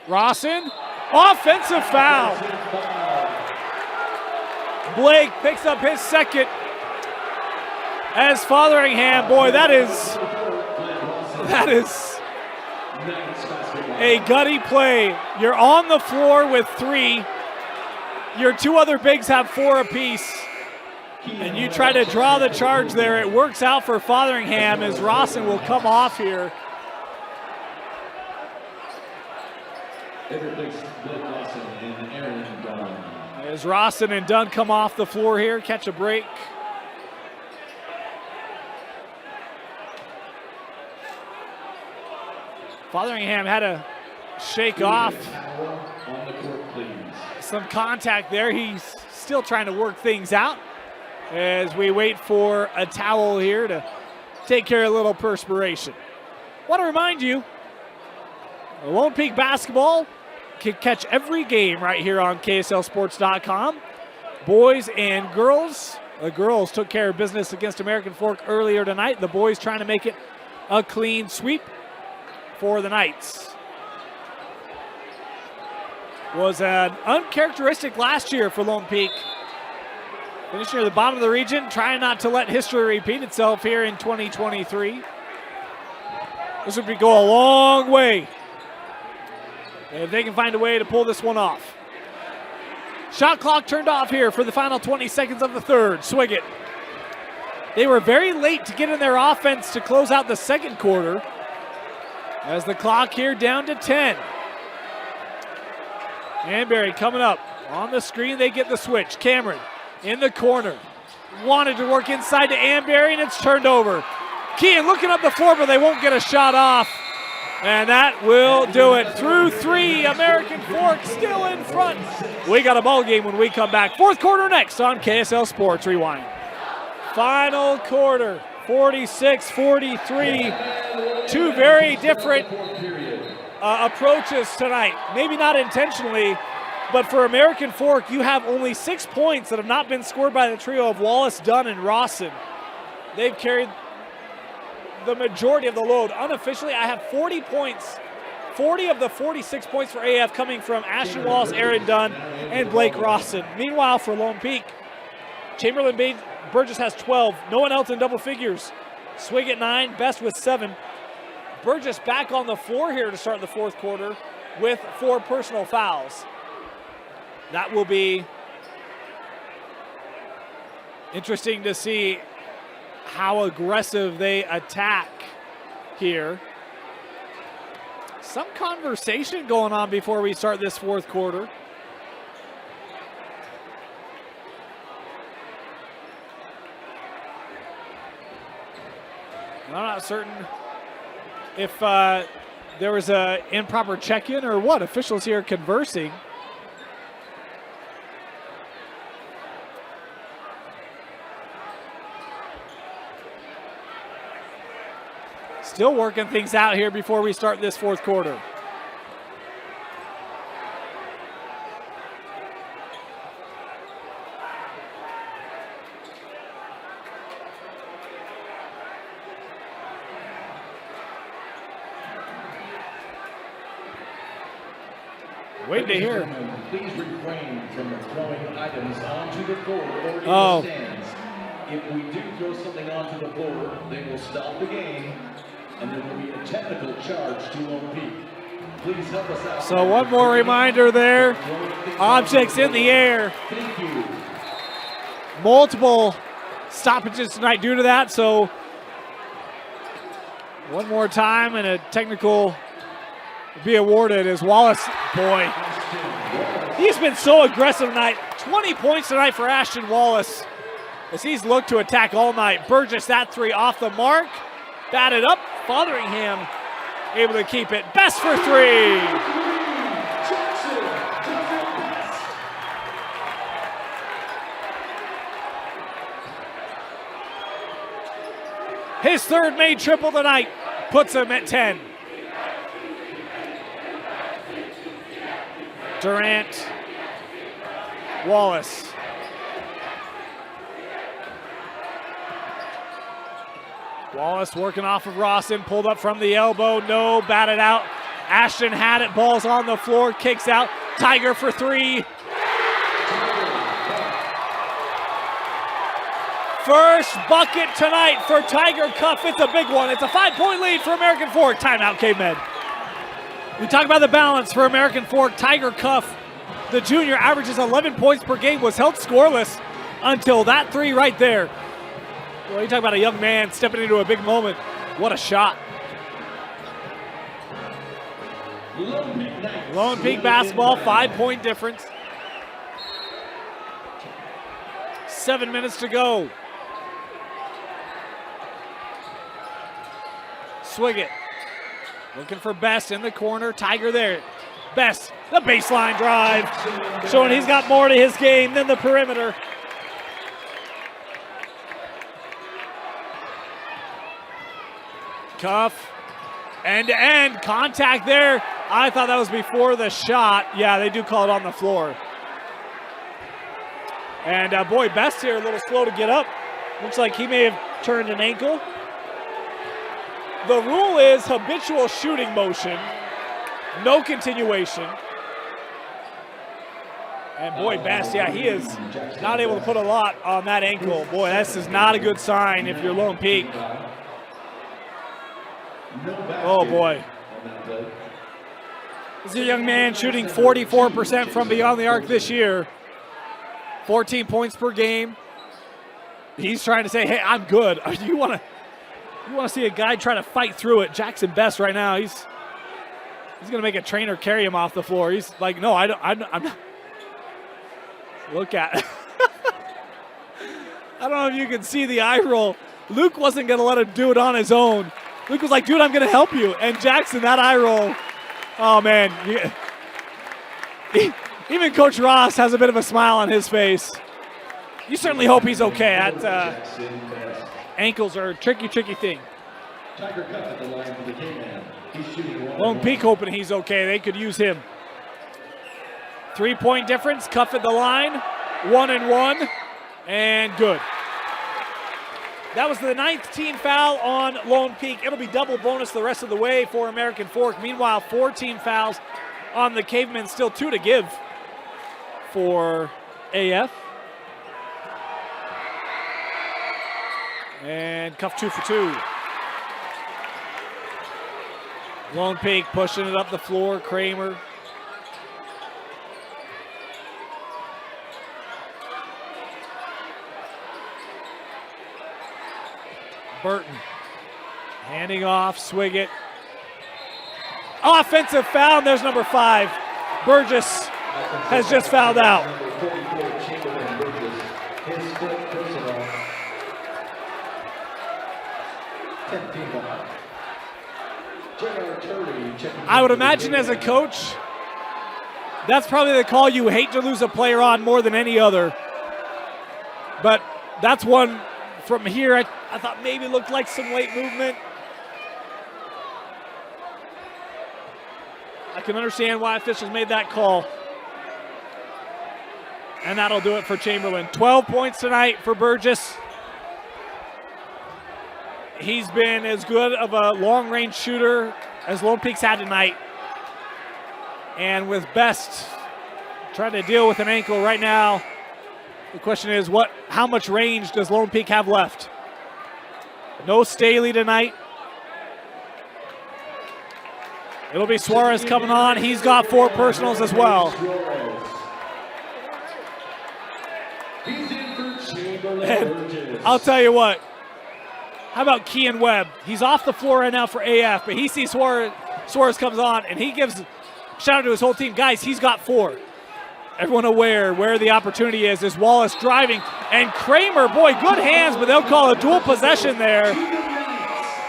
Rawson. Offensive foul. Blake picks up his second. As Fotheringham, boy, that is a gutty play. You're on the floor with 3. Your 2 other bigs have 4 apiece. And you try to draw the charge there. It works out for Fotheringham as Rawson will come off here. As Rawson and Dunn come off the floor here, catch a break. Fotheringham had to shake off some contact there. He's still trying to work things out as we wait for a towel here to take care of a little perspiration. Want to remind you, Lone Peak basketball can catch every game right here on KSLSports.com. Boys and girls. The girls took care of business against American Fork earlier tonight. The boys trying to make it a clean sweep for the Knights. Was an uncharacteristic last year for Lone Peak. Finishing near the bottom of the region, trying not to let history repeat itself here in 2023. This would go a long way if they can find a way to pull this one off. Shot clock turned off here for the final 20 seconds of the third. Swiggett. They were very late to get in their offense to close out the second quarter. As the clock here down to 10. Amberry coming up. On the screen, they get the switch. Cameron in the corner. Wanted to work inside to Amberry, and it's turned over. Kean looking up the floor, but they won't get a shot off. And that will do it. Through 3, American Fork still in front. We got a ball game when we come back. Fourth quarter next on KSL Sports Rewind. Final quarter, 46-43. 2 very different approaches tonight. Maybe not intentionally, but for American Fork, you have only 6 points that have not been scored by the trio of Wallace, Dunn, and Rawson. They've carried the majority of the load. Unofficially, I have 40 points. 40 of the 46 points for AF coming from Ashton Wallace, Aaron Dunn, and Blake Rawson. Meanwhile, for Lone Peak, Chamberlain Burgess has 12. No one else in double figures. Swig at 9, Best with 7. Burgess back on the floor here to start the fourth quarter with 4 personal fouls. That will be interesting to see how aggressive they attack here. Some conversation going on before we start this fourth quarter. I'm not certain if there was an improper check-in or what. Officials here conversing. Still working things out here before we start this fourth quarter. Wait to hear. Please refrain from throwing items onto the floor or in Oh. the stands. If we do throw something onto the floor, they will stop the game, and there will be a technical charge to Lone Peak. Please help us out. So one more reminder there. Objects in the air. Thank you. Multiple stoppages tonight due to that. So one more time and a technical will be awarded as Wallace, boy, he's been so aggressive tonight. 20 points tonight for Ashton Wallace as he's looked to attack all night. Burgess, that 3 off the mark. Batted up, Fotheringham able to keep it. Best for 3. His third made triple tonight puts him at 10. Durant, Wallace. Wallace working off of Rawson, pulled up from the elbow, no, batted out. Ashton had it, ball's on the floor, kicks out. Tiger for 3. First bucket tonight for Tiger Cuff. It's a big one. It's a 5-point lead for American Fork. Timeout, Cavemen. We talk about the balance for American Fork. Tiger Cuff, the junior, averages 11 points per game, was held scoreless until that 3 right there. Well, you talk about a young man stepping into a big moment. What a shot. Lone Peak basketball, 5-point difference. 7 minutes to go. Swig looking for Best in the corner. Tiger there. Best, the baseline drive, showing he's got more to his game than the perimeter. Cuff, end-to-end, contact there. I thought that was before the shot. Yeah, they do call it on the floor. And boy, Best here a little slow to get up. Looks like he may have turned an ankle. The rule is habitual shooting motion, no continuation. And boy, Best, yeah, he is not able to put a lot on that ankle. Boy, this is not a good sign if you're Lone Peak. Oh boy. This is a young man shooting 44% from beyond the arc this year. 14 points per game. He's trying to say, hey, I'm good. You want to see a guy try to fight through it. Jackson Best right now, he's going to make a trainer carry him off the floor. He's like, no, I'm not. Look at it. I don't know if you can see the eye roll. Luke wasn't going to let him do it on his own. Luke was like, dude, I'm going to help you. And Jackson, that eye roll. Oh, man. Even Coach Ross has a bit of a smile on his face. You certainly hope he's okay. Ankles are a tricky thing. Tiger Cuff at the line for the Cavemen. He's shooting Lone Peak hoping he's okay. They could use him. 3-point difference. Cuff at the line. 1-1. And good. That was the 9th team foul on Lone Peak. It'll be double bonus the rest of the way for American Fork. Meanwhile, 4 team fouls on the Cavemen. Still 2 to give for AF. And Cuff 2 for 2. Lone Peak pushing it up the floor. Kramer. Burton. Handing off. Swigert. Offensive foul. And there's number 5. Burgess has just fouled out. I would imagine as a coach, that's probably the call you hate to lose a player on more than any other. But that's one from here I thought maybe looked like some late movement. I can understand why officials made that call. And that'll do it for Chamberlain. 12 points tonight for Burgess. He's been as good of a long-range shooter as Lone Peak's had tonight. And with Best trying to deal with an ankle right now, the question is, how much range does Lone Peak have left? No Staley tonight. It'll be Suarez coming on. He's got 4 personals as well. And I'll tell you what. How about Kean Webb? He's off the floor right now for AF, but he sees Suarez comes on, and he gives a shout out to his whole team. Guys, he's got 4. Everyone aware where the opportunity is Wallace driving. And Kramer, boy, good hands, but they'll call a dual possession there.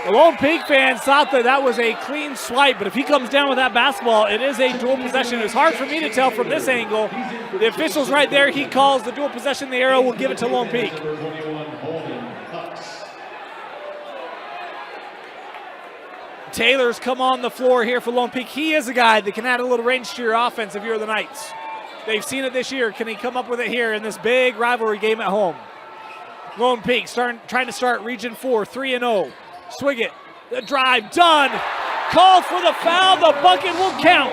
The Lone Peak fans thought that was a clean swipe, but if he comes down with that basketball, it is a dual possession. It's hard for me to tell from this angle. The official's right there. He calls the dual possession. The arrow will give it to Lone Peak. Taylor's come on the floor here for Lone Peak. He is a guy that can add a little range to your offense if you're the Knights. They've seen it this year. Can he come up with it here in this big rivalry game at home? Lone Peak trying to start Region 4, 3-0. Swigert, the drive, done. Called for the foul, the bucket will count.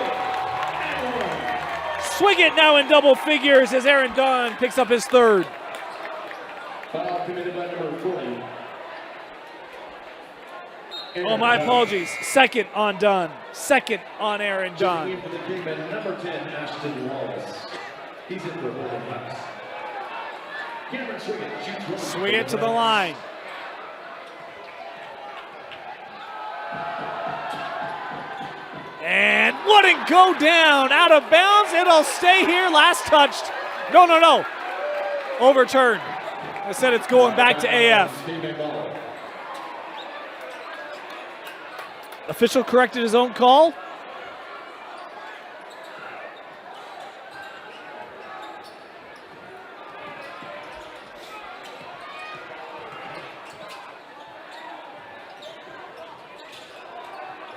Swigert now in double figures as Aaron Dunn picks up his 3rd. Foul committed by number 40. Oh, my apologies. 2nd on Dunn. 2nd on Aaron Dunn. For the Cavemen, number 10, Ashton Wallace. He's in for a pass. Cameron Swigert shoots. Swigert to the line. And wouldn't go down. Out of bounds. It'll stay here. Last touched. No. Overturned. I said it's going back to AF. Official corrected his own call.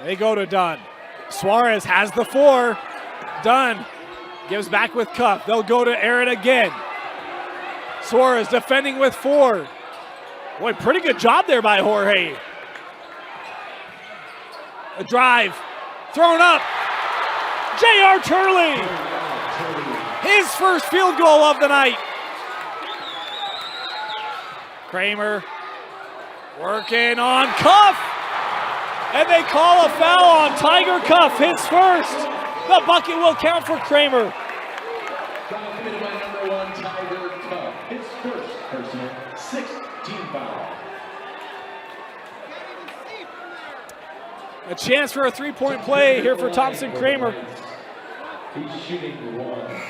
They go to Dunn. Suarez has the 4. Dunn gives back with Cuff. They'll go to Aaron again. Suarez defending with 4. Boy, pretty good job there by Jorge. A drive, thrown up. J.R. Turley, his first field goal of the night. Kramer working on Cuff. And they call a foul on Tiger Cuff, his first. The bucket will count for Kramer. Foul committed by number 1, Tiger Cuff. His first personal, 6th team foul. A chance for a 3-point play here for Thompson Kramer. He's shooting 1.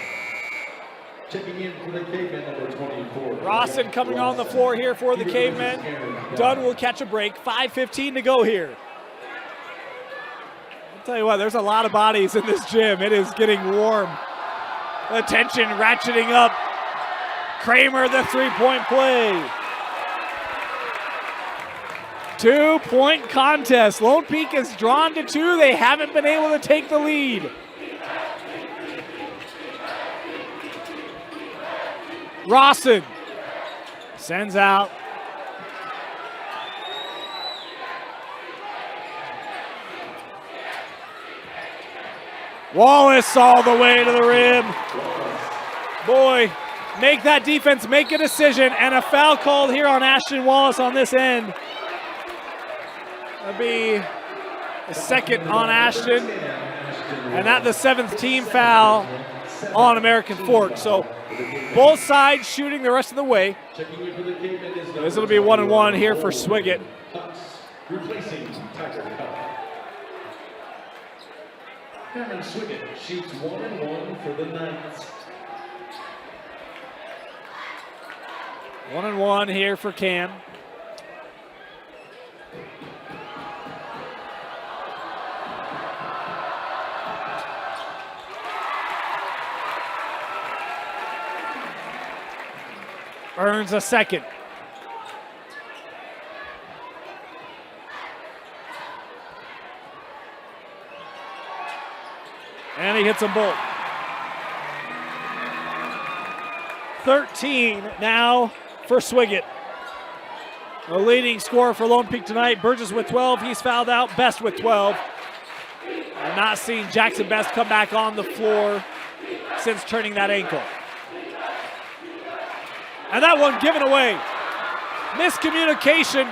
Checking in for the Cavemen, number 24. Rawson coming on the floor here for the Cavemen. Dunn will catch a break. 5:15 to go here. I'll tell you what, there's a lot of bodies in this gym. It is getting warm. The tension ratcheting up. Kramer, the 3-point play. 2-point contest. Lone Peak is drawn to 2. They haven't been able to take the lead. Rawson sends out. Wallace all the way to the rim. Boy, make that defense make a decision, and a foul called here on Ashton Wallace on this end. That'll be the second on Ashton, and that the 7th team foul on American Fork. So both sides shooting the rest of the way. This will be 1-1 here for Swiggett. Cameron Swiggett shoots 1-1 for the Knights. 1-1 here for Cam. Earns a second. And he hits them both. 13 now for Swiggett. The leading scorer for Lone Peak tonight. Burgess with 12. He's fouled out. Best with 12. I'm not seeing Jackson Best come back on the floor since turning that ankle. And that one given away. Miscommunication.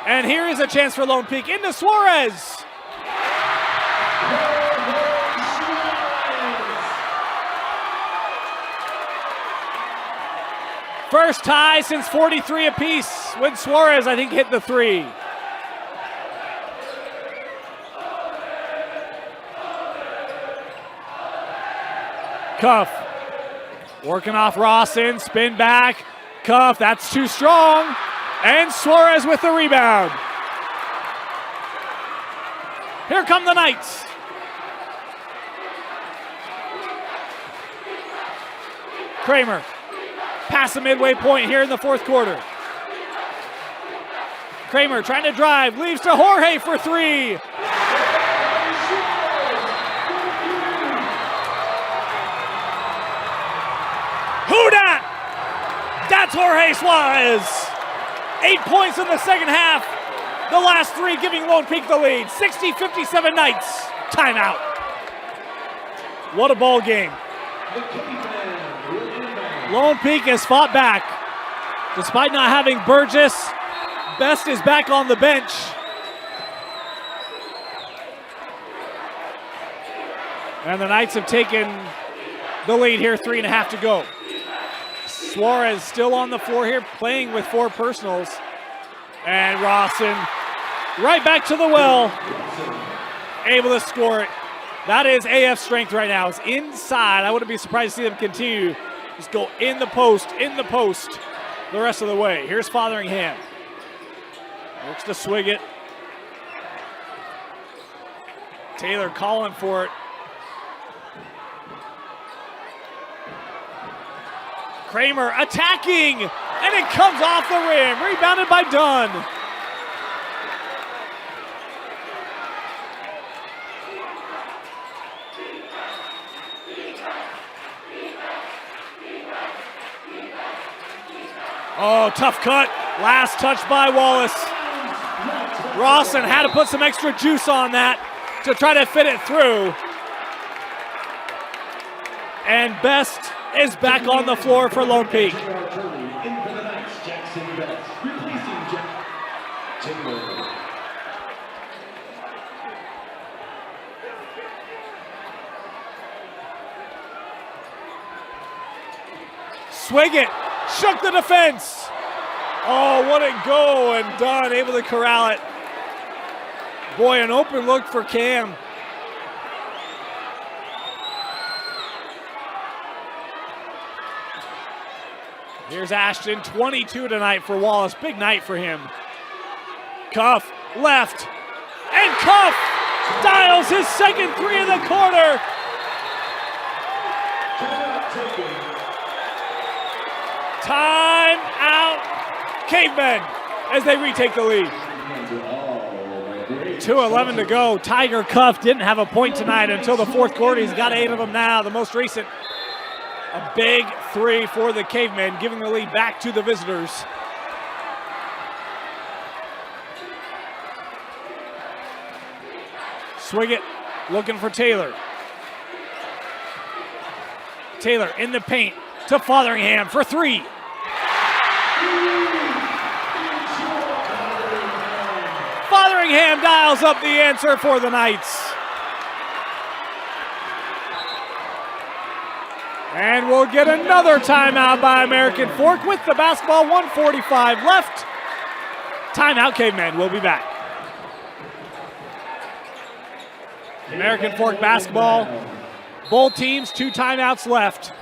And here is a chance for Lone Peak. Into Suarez. First tie since 43 apiece when Suarez, I think, hit the 3. Cuff working off Rawson, spin back. Cuff, that's too strong. And Suarez with the rebound. Here come the Knights. Kramer. Past the midway point here in the 4th quarter. Kramer trying to drive, leaves to Jorge for 3. Who dat? That's Jorge Suarez. 8 points in the second half. The last 3 giving Lone Peak the lead. 60-57 Knights. Timeout. What a ball game. Lone Peak has fought back. Despite not having Burgess, Best is back on the bench. And the Knights have taken the lead here, 3.5 to go. Suarez still on the floor here, playing with 4 personals. And Rawson right back to the well, able to score it. That is AF strength right now. It's inside. I wouldn't be surprised to see them continue. Just go in the post the rest of the way. Here's Fotheringham. Looks to Swiggett. Taylor calling for it. Kramer attacking, and it comes off the rim. Rebounded by Dunn. Oh, tough cut. Last touch by Wallace. Rawson had to put some extra juice on that to try to fit it through. And Best is back on the floor for Lone Peak. Swiggett shook the defense. Oh, what a go, and Dunn able to corral it. Boy, an open look for Cam. Here's Ashton, 22 tonight for Wallace. Big night for him. Cuff, left, and Cuff dials his second 3 of the quarter. Time out, Cavemen, as they retake the lead. 2:11 to go. Tiger Cuff didn't have a point tonight until the 4th quarter. He's got 8 of them now. The most recent, a big 3 for the Cavemen, giving the lead back to the visitors. Swiggett looking for Taylor. Taylor in the paint. to Fotheringham for three. Fotheringham dials up the answer for the Knights. And we'll get another timeout by American Fork with the basketball, 1:45 left. Timeout, Cavemen. We'll be back. American Fork basketball, both teams, 2 timeouts left.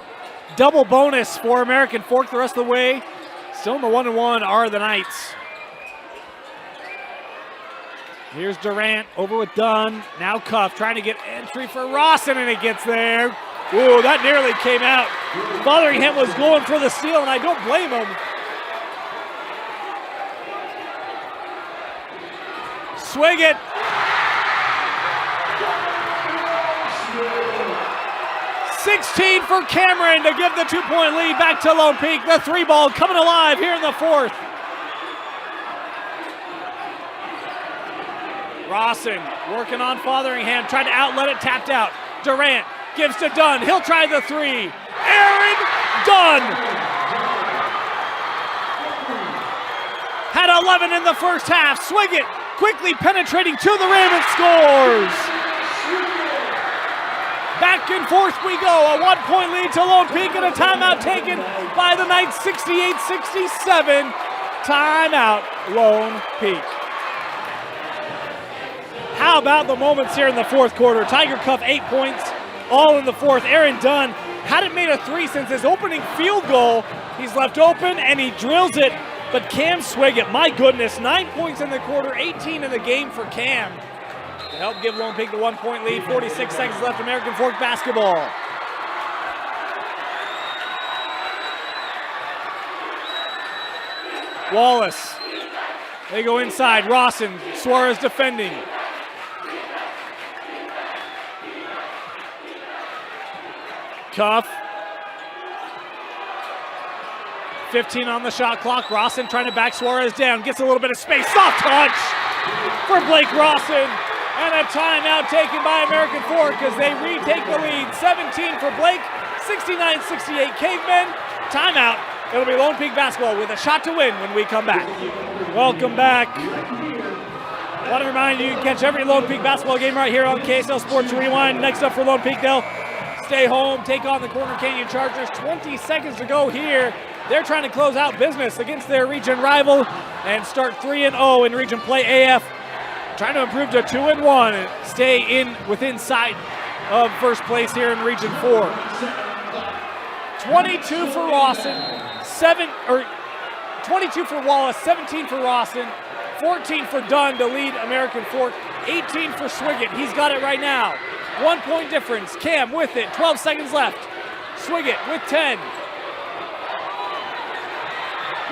Double bonus for American Fork the rest of the way. Still in the 1-1 are the Knights. Here's Durant over with Dunn. Now Cuff trying to get entry for Rawson, and it gets there. Ooh, that nearly came out. Fotheringham was going for the steal, and I don't blame him. Swing it. $16 for Cameron to give the 2-point lead back to Lone Peak. The 3 ball coming alive here in the 4th. Rawson working on Fotheringham, trying to outlet it, tapped out. Durant gives to Dunn. He'll try the 3. Aaron Dunn had 11 in the first half. Swing it, quickly penetrating to the rim and scores. Back and forth we go. A 1-point lead to Lone Peak and a timeout taken by the Knights, 68-67. Timeout, Lone Peak. How about the moments here in the 4th quarter? Tiger Cuff 8 points, all in the 4th. Aaron Dunn hadn't made a 3 since his opening field goal. He's left open and he drills it, but Cam Swiggett, my goodness, 9 points in the quarter, 18 in the game for Cam to help give Lone Peak the 1-point lead. 46 seconds left, American Fork basketball. Wallace, they go inside. Rawson, Suarez defending. Cuff. 15 on the shot clock. Rawson trying to back Suarez down. Gets a little bit of space. Soft touch for Blake Rawson. And a timeout taken by American Fork as they retake the lead. 17 for Blake, 69-68 Cavemen. Timeout. It'll be Lone Peak basketball with a shot to win when we come back. Welcome back. I want to remind you, you can catch every Lone Peak basketball game right here on KSL Sports Rewind. Next up for Lone Peak, they'll stay home, take on the Corner Canyon Chargers. 20 seconds to go here. They're trying to close out business against their region rival and start 3-0 in region play. AF trying to improve to 2-1 and stay within sight of first place here in region 4. 22 for Rawson, 22 for Wallace, 17 for Rawson, 14 for Dunn to lead American Fork, 18 for Swiggett. He's got it right now. 1-point difference. Cam with it. 12 seconds left. Swiggett with 10.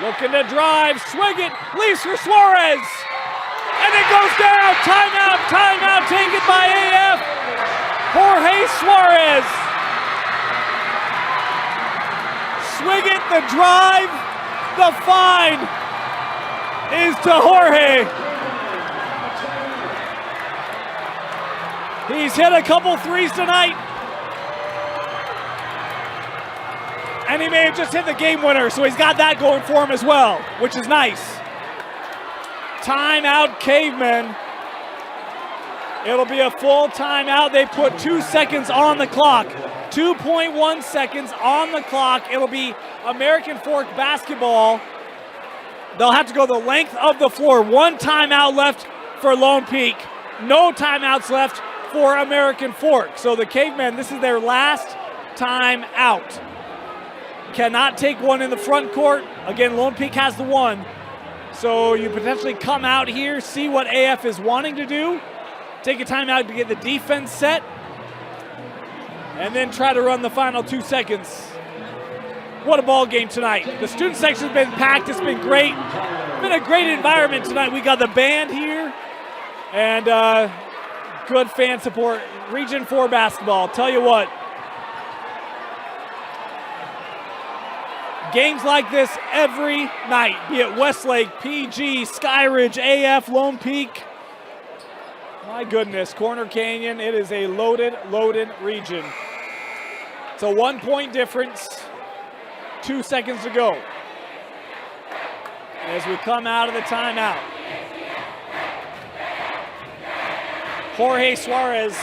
Looking to drive. Swiggett leaves for Suarez. And it goes down. Timeout. Timeout taken by AF. Jorge Suarez. Swiggett the drive. The find is to Jorge. He's hit a couple threes tonight. And he may have just hit the game winner, so he's got that going for him as well, which is nice. Timeout, Cavemen. It'll be a full timeout. They put 2 seconds on the clock. 2.1 seconds on the clock. It'll be American Fork basketball. They'll have to go the length of the floor. 1 timeout left for Lone Peak. No timeouts left for American Fork. So the Cavemen, this is their last time out. Cannot take one in the front court. Again, Lone Peak has the 1. So you potentially come out here, see what AF is wanting to do, take a timeout to get the defense set, and then try to run the final 2 seconds. What a ball game tonight. The student section has been packed. It's been great. It's been a great environment tonight. We got the band here and good fan support. Region 4 basketball. Tell you what, games like this every night, be it Westlake, PG, Skyridge, AF, Lone Peak. My goodness, Corner Canyon, it is a loaded region. It's a 1-point difference. 2 seconds to go as we come out of the timeout. Jorge Suarez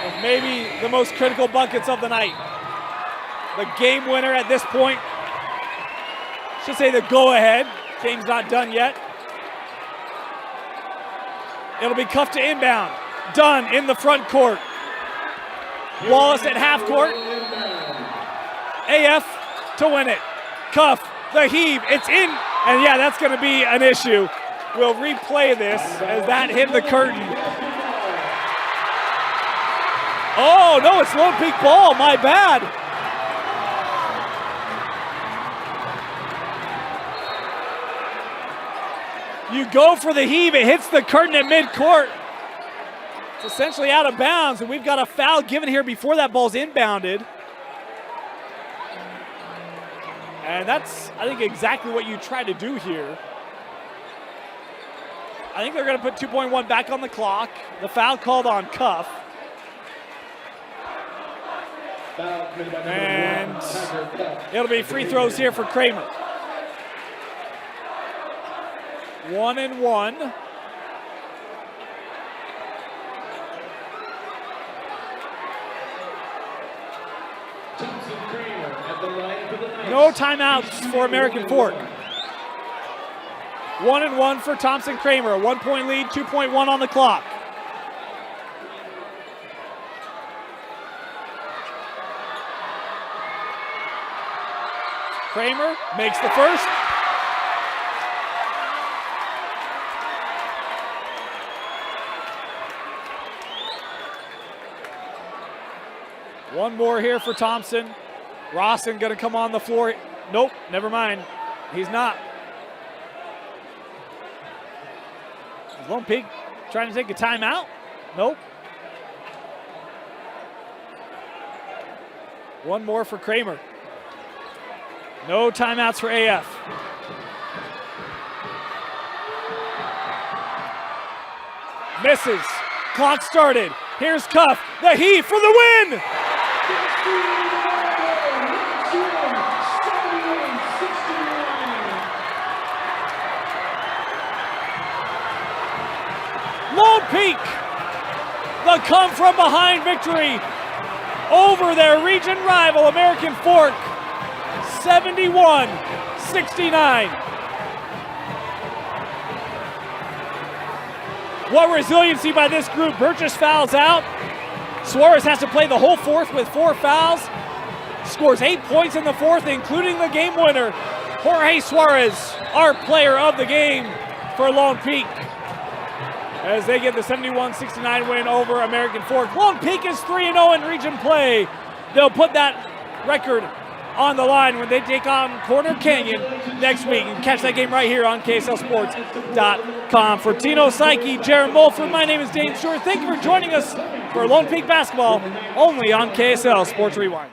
with maybe the most critical buckets of the night. The game winner at this point. Should say the go-ahead. Game's not done yet. It'll be Cuff to inbound. Dunn in the front court. Wallace at half court. AF to win it. Cuff, the heave, it's in. And yeah, that's going to be an issue. We'll replay this as that hit the curtain. Oh, no, it's Lone Peak ball. My bad. You go for the heave. It hits the curtain at midcourt. It's essentially out of bounds, and we've got a foul given here before that ball's inbounded. And that's, I think, exactly what you try to do here. I think they're going to put 2.1 back on the clock. The foul called on Cuff. And it'll be free throws here for Kramer. 1 and 1. No timeouts for American Fork. 1 and 1 for Thompson Kramer. 1 point lead, 2.1 on the clock. Kramer makes the first. One more here for Thompson. Rawson going to come on the floor. Nope, never mind. He's not. Is Lone Peak trying to take a timeout? Nope. One more for Kramer. No timeouts for AF. Misses. Clock started. Here's Cuff. The heave for the win! Lone Peak, the come-from-behind victory over their region rival, American Fork, 71-69. What resiliency by this group. Burgess fouls out. Suarez has to play the whole fourth with 4 fouls. Scores 8 points in the fourth, including the game winner. Jorge Suarez, our player of the game for Lone Peak, as they get the 71-69 win over American Fork. Lone Peak is 3-0 in region play. They'll put that record on the line when they take on Corner Canyon next week. You can catch that game right here on KSLSports.com. For Tino Psyche, Jaron Mulford, my name is Dane Stewart. Thank you for joining us for Lone Peak basketball, only on KSL Sports Rewind.